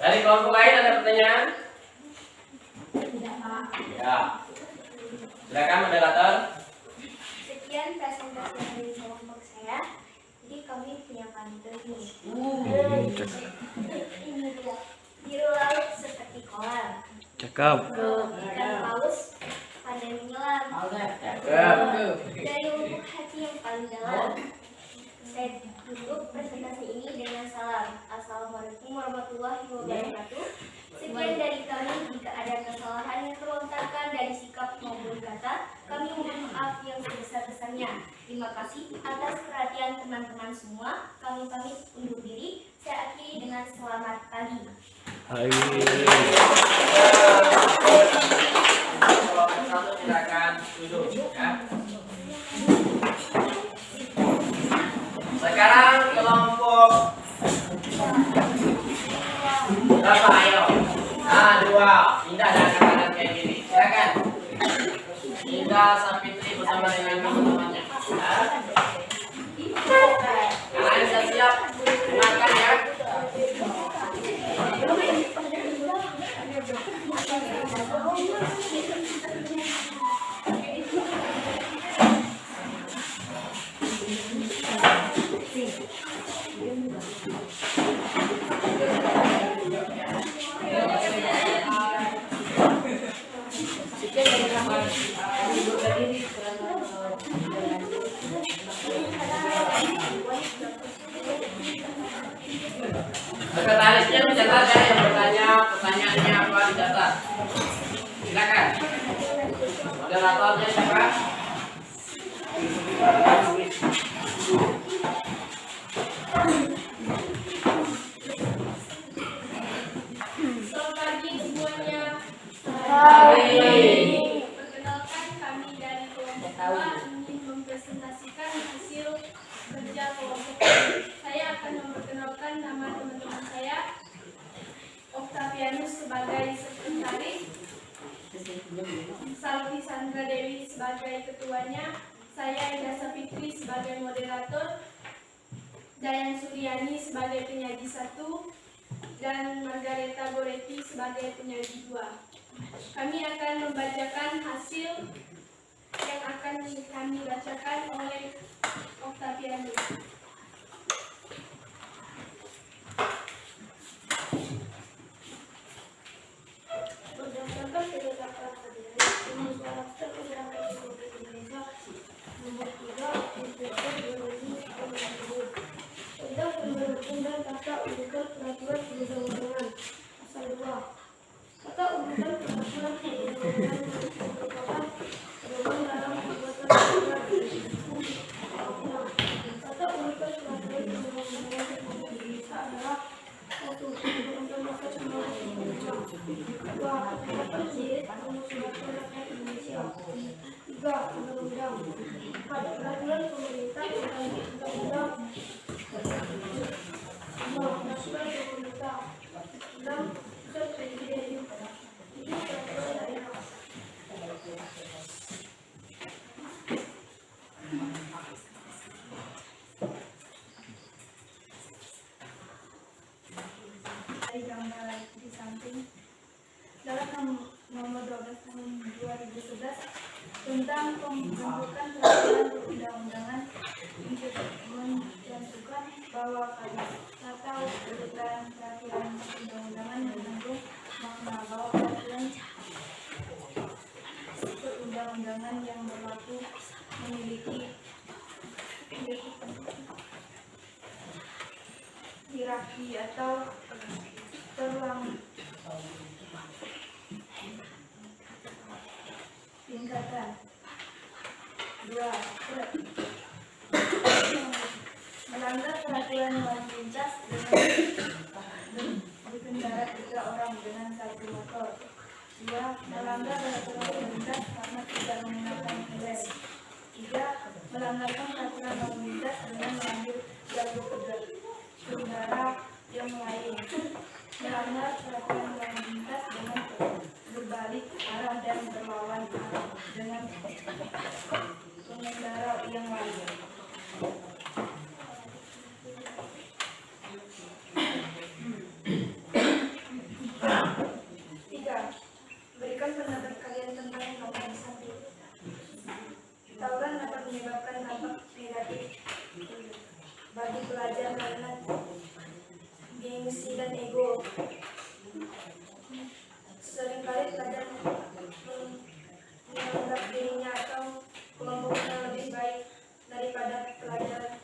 dari kelompok lain ada pertanyaan? Ya. Silakan moderator. Sekian presentasi dari kelompok saya. Jadi kami punya pantun nih. Ini dia. Biru laut seperti kolam. Cakep. Ikan paus pada menyelam. Dari lubuk hati yang paling dalam. Saya tutup presentasi ini dengan salam. Assalamualaikum warahmatullahi wabarakatuh. Sekian dari kami. Jika ada kesalahan yang terlontarkan dari sikap maupun kata, kami mohon maaf yang sebesar-besarnya. Terima kasih atas perhatian teman-teman semua. Kami pamit undur diri. Saya akhiri dengan selamat pagi. Kelompok satu silakan duduk ya. Sekarang kelompok berapa? Ayo. Nah, 2. Indah dan kanan kayak gini. Silakan. Indah Sapitri bersama dengan teman-temannya. Ya. Kalian siap-siap dengarkan ya. Sekretarisnya mencatat ya, yang bertanya pertanyaannya apa dicatat. Silakan. Moderatornya siapa? Selamat pagi semuanya. Perkenalkan, kami dari kelompok 2 ingin mempresentasikan hasil kerja kelompok kami. Saya akan memperkenalkan nama teman-teman saya. sebagai ketuanya, saya Ida Sapitri sebagai moderator, Dayan Suryani sebagai penyaji 1, dan Margareta Goretti sebagai penyaji 2. Kami akan membacakan hasil yang akan kami bacakan oleh Octavianus. Berdasarkan penetapan hadirin Umum Karakter Masyarakat Republik Indonesia Nomor 3 Desember 2020 tentang Undang-Undang Tata Urutan Peraturan Perundang-Undangan Pasal 2. Tata Urutan Peraturan Perundang-Undangan merupakan pedoman dalam pembuatan peraturan. Tata Urutan Peraturan Perundang-Undangan Republik Indonesia adalah 1. Undang-Undang Dasar 1945. 2. Undang-Undang Permusyawaratan Rakyat Indonesia. 3. Undang-Undang. 4. Peraturan Pemerintah tentang Undang-Undang. 5. Peraturan Pemerintah. 6. Pusat Presiden. 7. Peraturan Daerah. Dari gambar di samping dalam nomor 12 tahun 2011 tentang pembentukan peraturan perundang-undangan mencantumkan bahwa tata urutan peraturan perundang-undangan mengandung makna bahwa peraturan perundang-undangan yang berlaku memiliki hierarki atau tingkatan. 2. Melanggar peraturan lalu lintas dengan berkendara 3 orang dengan 1 motor. 2. Melanggar peraturan lalu lintas karena tidak menggunakan helm. 3. Melanggarkan peraturan lalu lintas dengan mengambil jalur pengendara yang lain. Melanggar peraturan lalu lintas dengan berbalik arah dan berlawan arah dengan pengendara yang lain. 3. Berikan pendapat kalian tentang nomor 1. Tawuran dapat menyebabkan dampak negatif bagi pelajar karena gengsi dan ego. Seringkali pelajar menganggap dirinya atau kelompoknya lebih baik daripada pelajar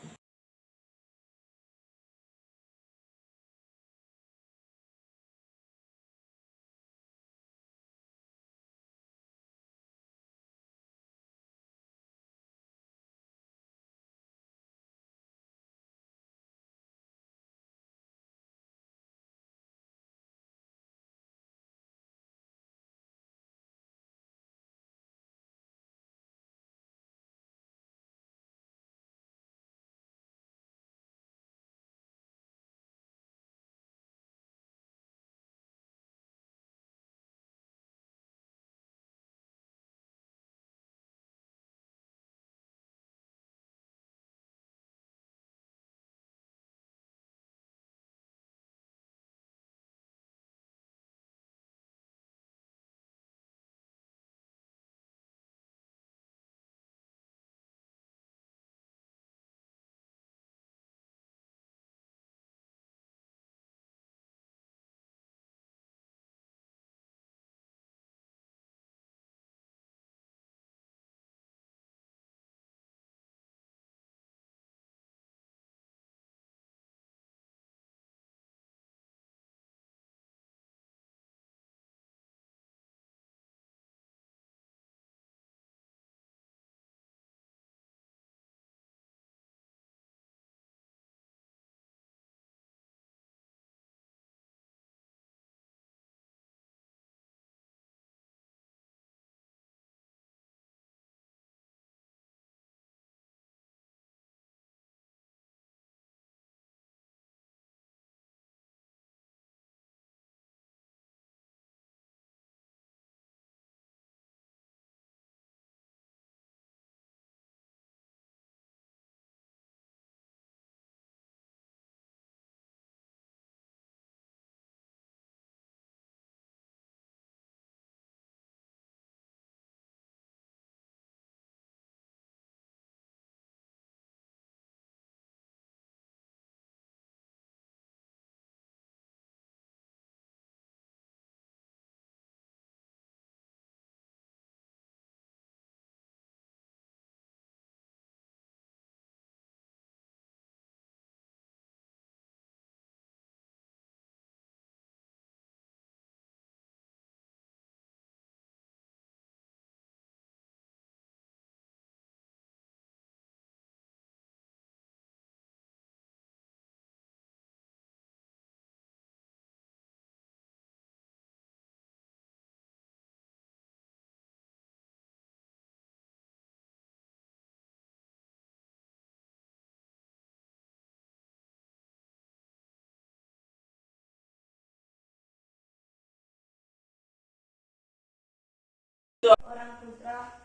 orang putra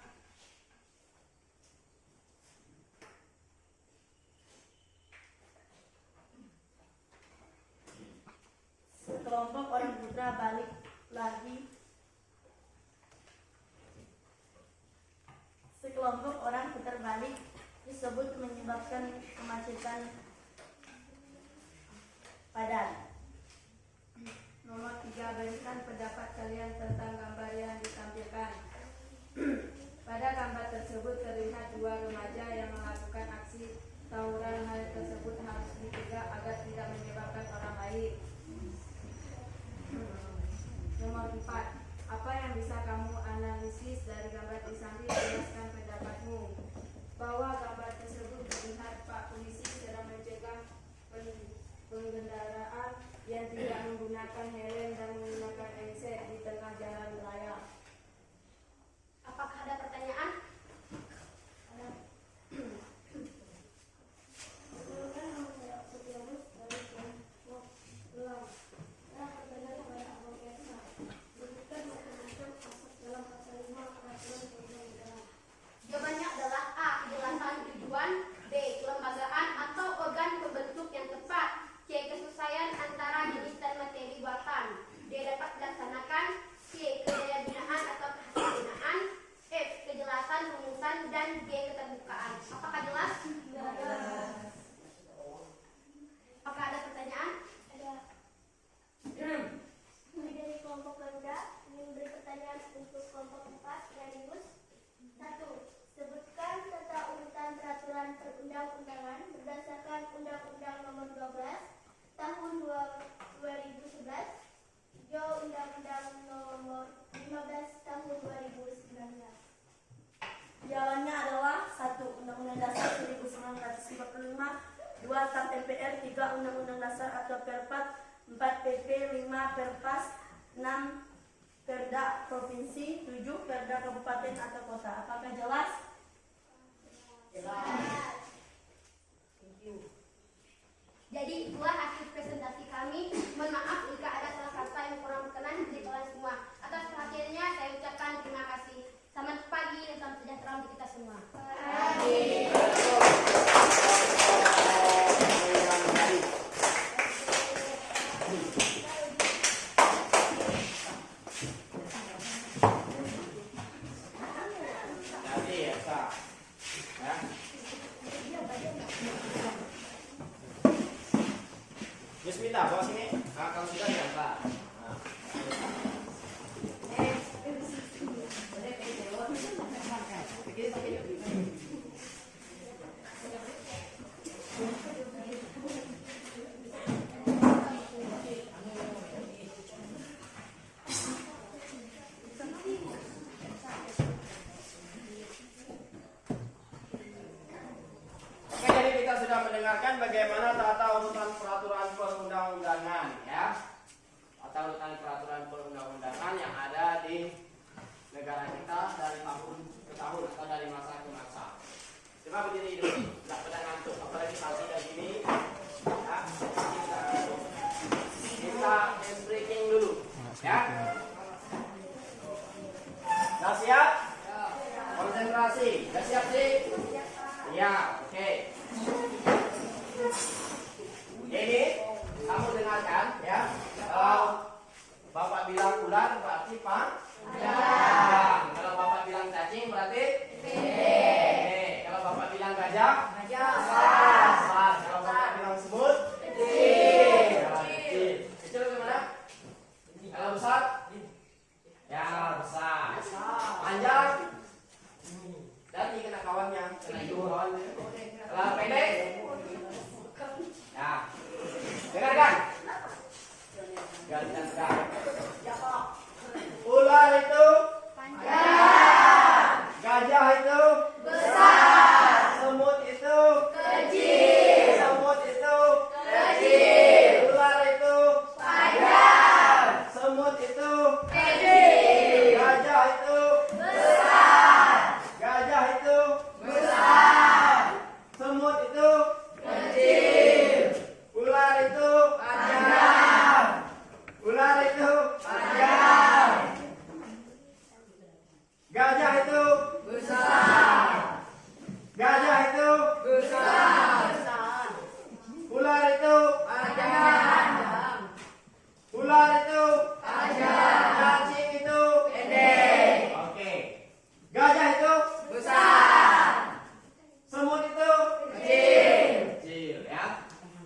Sekelompok orang putra balik lagi. Sekelompok orang putar balik disebut menyebabkan kemacetan padat. Nomor 3, berikan pendapat kalian tentang gambar yang ditampilkan. Pada gambar tersebut terlihat dua remaja yang melakukan aksi tawuran. Hal tersebut harus dicegah agar tidak menyebabkan orang lain. Nomor 4, apa yang bisa kamu analisis dari gambar di samping? Jelaskan pendapatmu. Bahwa gambar tersebut terlihat Pak Polisi sedang mencegah pengendaraan yang tidak menggunakan helm dan menggunakan handset di tengah jalan raya. Apakah ada pertanyaan? Jawabannya adalah A. Kejelasan tujuan, B. Kelembagaan atau organ pembentuk yang tepat, C. Kesesuaian antara jenis dan materi buatan, D. Dapat dilaksanakan, C. Kedayabinaan atau kehasilan, F. Kejelasan rumusan, dan G. Keterbukaan. Apakah jelas? Apakah ada pertanyaan? Ada. Dari kelompok Garuda ingin beri pertanyaan untuk kelompok 4 Radius. 1. Sebutkan tata urutan peraturan perundang-undangan berdasarkan Undang-Undang Nomor 12 Tahun 2011, Jo Undang-Undang Nomor 15 Tahun 2019. Jawabannya adalah 1. Undang-Undang Dasar 1945, 2. TAP MPR, 3. Undang-Undang Dasar atau Perpat, 4. PP, 5. Perpres, 6. Perda Provinsi, 7. Perda Kabupaten atau Kota. Apakah jelas? Jelas. Jadi itulah hasil presentasi kami. Mohon maaf jika ada salah kata yang kurang berkenan dari kalian semua. Atas perhatiannya saya ucapkan terima kasih. Selamat pagi dan salam sejahtera untuk kita semua. Jadi ya, Sa. Ya. Bismillah, bawa sini. Kalau sudah ya, Pak. Nah. Oke, jadi kita sudah mendengarkan bagaimana tata urutan peraturan perundang-undangan, ya. Tata urutan peraturan perundang-undangan yang ada di negara kita dari tahun ke tahun atau dari masa ke masa. Coba berdiri dulu, tidak pada ngantuk, apalagi pagi dan gini. Ya, kita dance breaking dulu, ya. Sudah siap? Konsentrasi, sudah siap sih? Ya, oke. Ini kamu dengarkan ya. Kalau Bapak bilang ular berarti panjang. Kalau Bapak bilang cacing berarti pendek. Kalau Bapak bilang gajah besar. Kalau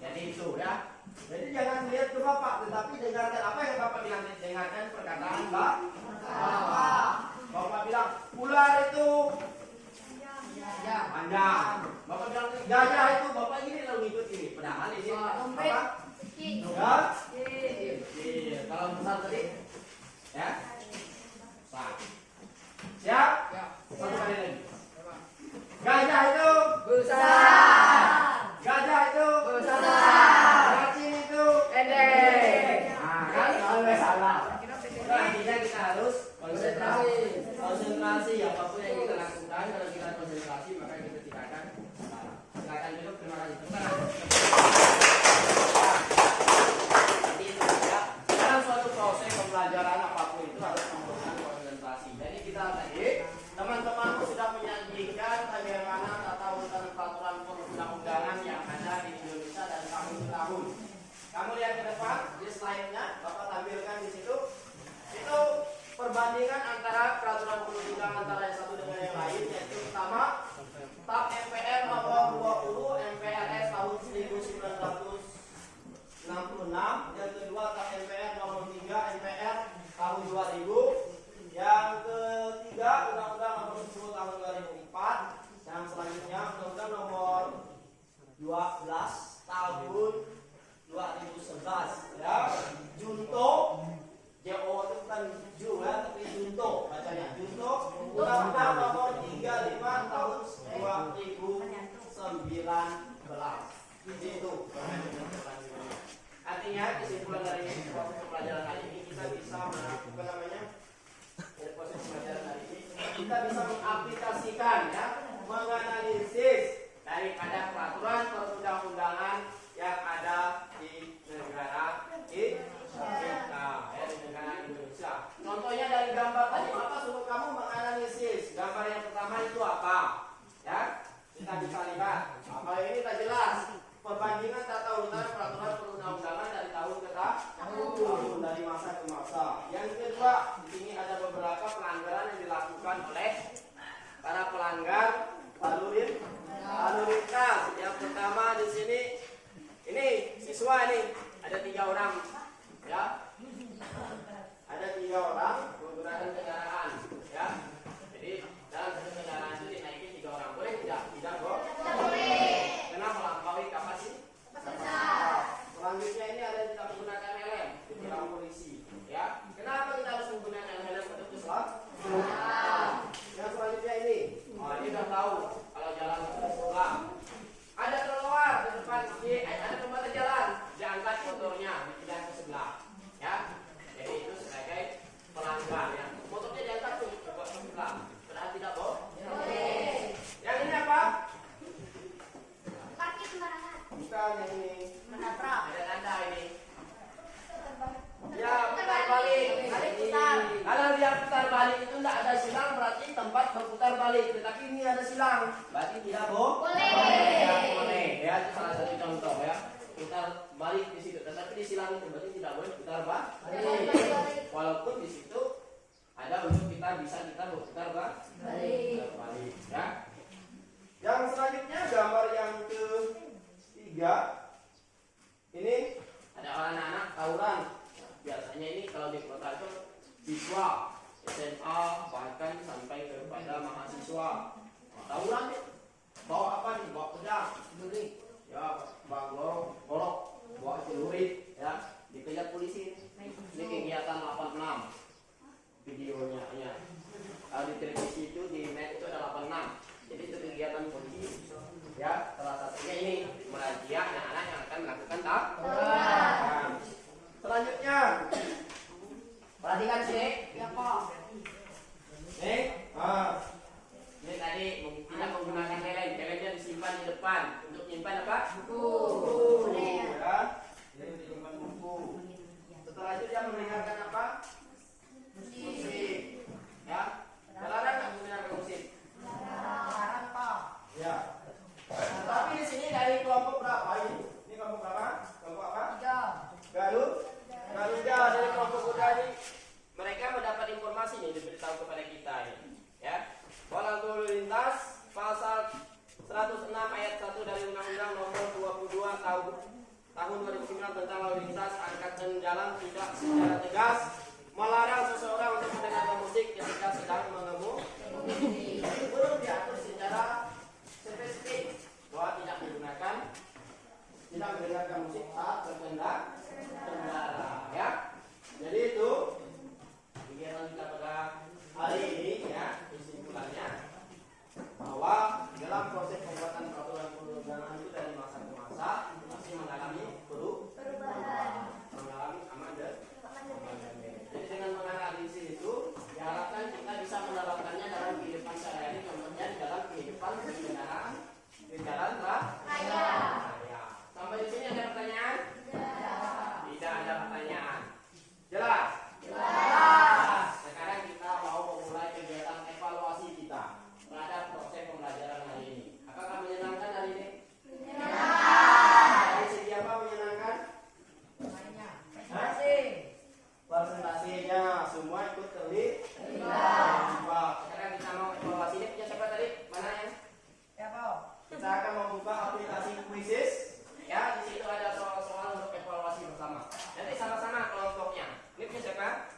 Jadi itu ya. Jadi jangan lihat ke Bapak, tetapi dengarkan apa yang Bapak bilang. Dengarkan perkataan Bapak. Bapak bilang ular itu panjang. Bapak bilang gajah itu, Bapak ini lalu ngikut ini. Padahal ini apa? Ya. Iya. Kalau besar tadi, ya. Sah. Siap? Satu kali lagi. Gajah itu besar. Gajah itu besar. Cacing itu pendek. Nah, kan kalau salah. Artinya kita harus konsentrasi apapun yang kita lakukan. Kalau kita konsentrasi maka kita tidak akan salah. Silakan duduk, terima kasih. Seperti itu ya. Dalam suatu proses pembelajaran apapun itu harus membutuhkan konsentrasi. Jadi kita tadi teman-temanku sudah menyajikan bagaimana tata urutan peraturan perundang-undangan yang ada di Indonesia dari tahun ke tahun. Kamu lihat ke depan di slide-nya, Bapak tampilkan di situ. Itu perbandingan antara peraturan perundang-undangan antara yang satu dengan yang lain, yaitu pertama TAP MPR nomor 20 MPRS tahun 1966, yang kedua TAP MPR nomor 3 MPR tahun 2000, yang ketiga Undang-Undang nomor 10 tahun 2004, yang selanjutnya Undang-Undang nomor 12 tahun 2011 ya. Junto JO itu bukan Ju ya, tapi Junto bacanya. Junto Undang-Undang nomor 35 tahun 2019. Itu artinya kesimpulan dari proses pembelajaran hari ini kita bisa melakukan namanya proses pembelajaran hari ini kita bisa mengaplikasikan ya, menganalisis daripada peraturan perundang-undangan yang ada di negara kita ya, di negara Indonesia. Contohnya dari gambar tadi, Bapak suruh kamu menganalisis gambar yang pertama itu apa ya, kita bisa lihat apa ini tak jelas. Perbandingan tata urutan peraturan perundang-undangan dari tahun ke tahun, dari masa ke masa. Yang kedua, di sini ada beberapa pelanggaran yang dilakukan oleh para pelanggar lalu lintas. Yang pertama di sini, ini siswa ini ada 3 orang, ya. Ada 3 orang menggunakan kendaraan, ya. Jadi dalam satu kendaraan itu dinaiki 3 orang, boleh tidak? Tidak, boleh. Karena melampaui kapasitas. Selanjutnya ini ada yang tidak menggunakan helm, ditilang polisi. Ya, kenapa kita harus menggunakan helm untuk keselamatan? Yang selanjutnya ini, ini sudah tahu kalau jalan ke sebelah. Ada trotoar di depan, ada pembatas jalan, diangkat motornya dipindah ke sebelah. Ya, jadi itu sebagai pelanggar. Ya, motornya diangkat tuh ke sebelah. Padahal tidak boleh. Yang ini apa? Bukan yang ini. Menabrak. Ada tanda ini. Ya, putar balik. Kalau dia putar balik itu tidak ada silang, berarti tempat berputar balik. Tetapi ini ada silang, berarti tidak boleh. Ya, boleh. Ya, itu salah satu contoh ya. Putar balik di situ, tetapi di silang itu berarti tidak boleh putar balik. Walaupun di situ ada untuk kita berputar balik. Ya. Yang selanjutnya gambar yang ketiga, ini ada anak-anak tawuran. Biasanya ini kalau di kota itu siswa SMA bahkan sampai kepada mahasiswa. Tawuran nih, bawa apa nih? Bawa pedang, celurit, ya, bawa golok, bawa celurit, ya, dikejar polisi. Ini kegiatan 86 videonya, ya. Kalau di televisi itu di net itu ada 86. Jadi itu kegiatan polisi, ya. Salah satunya ini merazia anak-anak yang akan melakukan tawuran. Selanjutnya, perhatikan sini. Ya, Pak. Ini tadi tidak menggunakan helm. Helmnya disimpan di depan untuk menyimpan apa? Buku. Ya. Ini disimpan buku. Setelah itu dia mendengarkan apa? Musik. Ya. Dilarang nggak mendengarkan musik? Dilarang, Pak. Ya. Tapi di sini dari kelompok berapa ini? Ini kelompok berapa? Kelompok apa? Garuda dari kelompok Garuda ini, mereka mendapat informasi nih, diberitahu kepada kita ini, ya. Lalu lintas pasal 106 ayat 1 dari Undang-Undang nomor 22 tahun tahun 2009 tentang lalu lintas angkatan jalan tidak secara tegas melarang seseorang untuk mendengarkan musik ketika sedang mengemudi. Belum diatur secara spesifik bahwa tidak mendengarkan musik saat berkendara, ya. Jadi itu kegiatan kita pada hari ini, ya. Kesimpulannya bahwa dalam proses pembuatan peraturan perundang-undangan itu dari masa ke masa masih mengalami perubahan, mengalami amandemen. Jadi dengan menganalisis itu diharapkan kita bisa menerapkannya dalam kehidupan sehari-hari, contohnya di dalam kehidupan berkendaraan di jalan raya. Sampai di sini ada pertanyaan? Tidak ada pertanyaan. Jelas? Jelas. Sekarang kita mau memulai kegiatan evaluasi kita terhadap proses pembelajaran hari ini. Apakah menyenangkan hari ini? Menyenangkan. Dari segi apa menyenangkan? Presentasinya semua ikut terlibat. Sekarang kita mau evaluasi ini punya siapa tadi? Mana yang? Kita akan membuka aplikasi Quizzes. Ya, di situ ada soal-soal untuk evaluasi bersama. Nanti sama-sama kelompoknya. Ini punya siapa?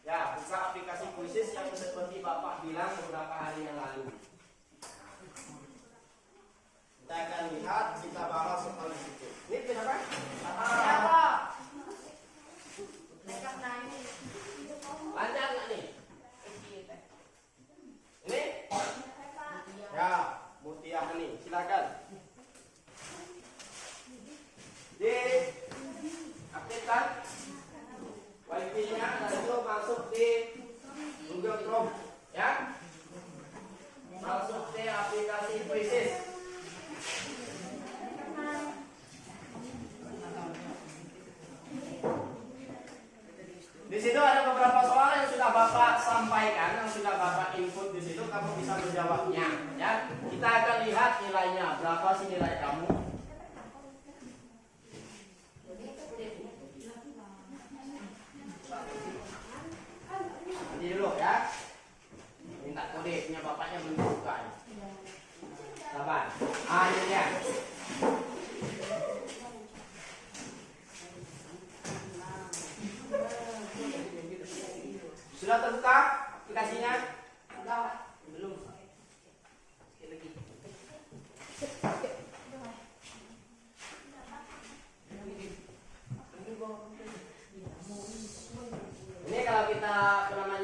Ya, buka aplikasi Quizzes yang seperti Bapak bilang beberapa hari yang lalu. Kita akan lihat, kita bahas soal di situ. Ini punya siapa? Lancar nggak nih? Ini? Ya, Mutia nih, silakan. Diaktifkan wifi-nya dan itu masuk di Google Chrome, ya. Masuk di aplikasi Quizzes. Di situ ada beberapa soal yang sudah Bapak sampaikan, yang sudah Bapak input di situ, kamu bisa menjawabnya, ya. Kita akan lihat nilainya, berapa sih nilai kamu? Nanti dulu ya. Minta kode punya bapaknya menunjukkan. Sabar. Ini dia. Sudah terbuka aplikasinya? Belum. Sekali lagi. Ini kalau kita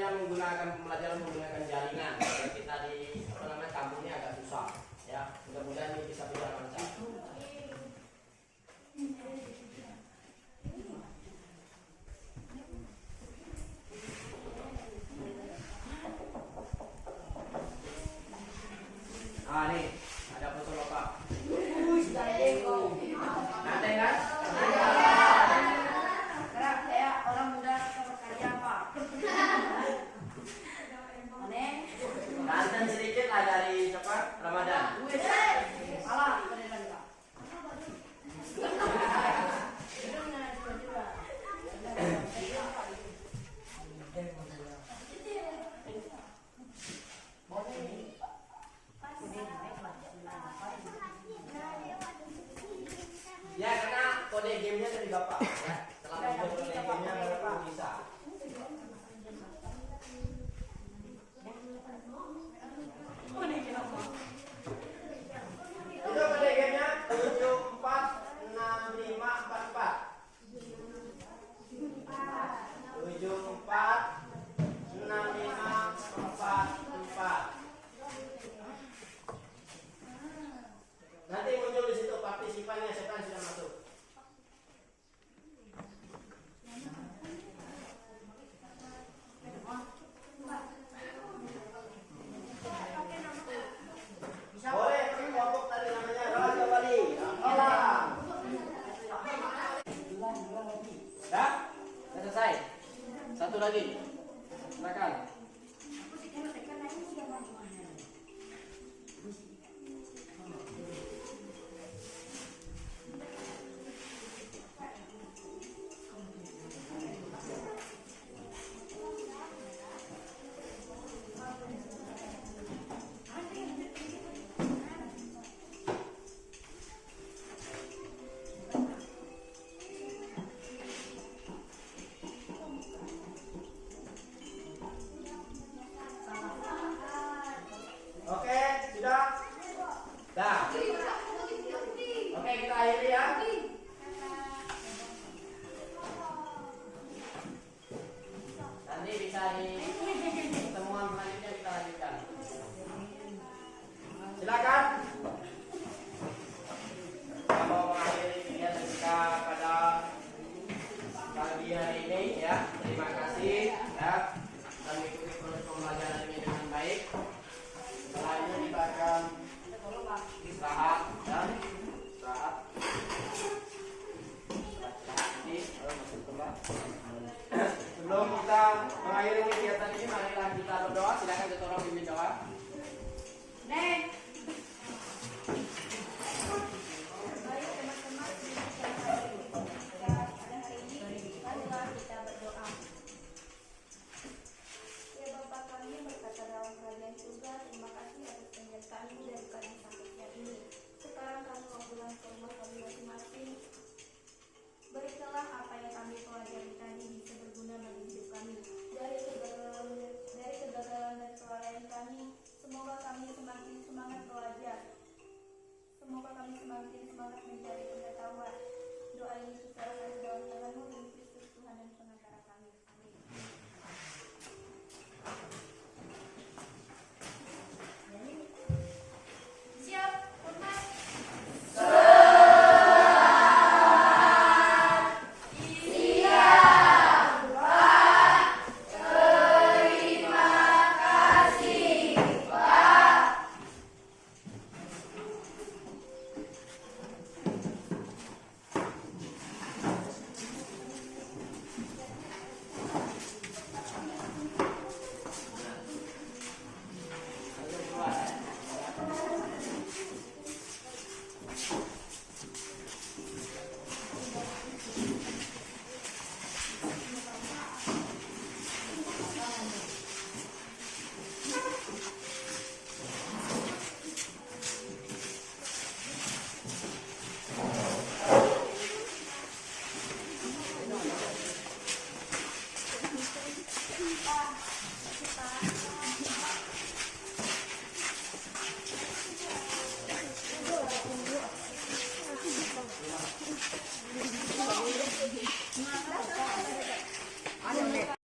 menggunakan pembelajaran menggunakan jaringan, kita di kampungnya agak susah, ya. Mudah-mudahan ini bisa berjalan lancar. Nih ada foto Bapak. Nanti kan? Kanten sedikit lah dari siapa? Ramadan. Ya, karena kode gamenya dari Bapak, ya. Setelah kode gamenya baru bisa. Itu kode gamenya 746544. 746544. Nanti muncul di situ partisipannya, siapa yang sudah masuk. Boleh, kelompok tadi namanya Raja Wali. Dah? Selesai. Satu lagi.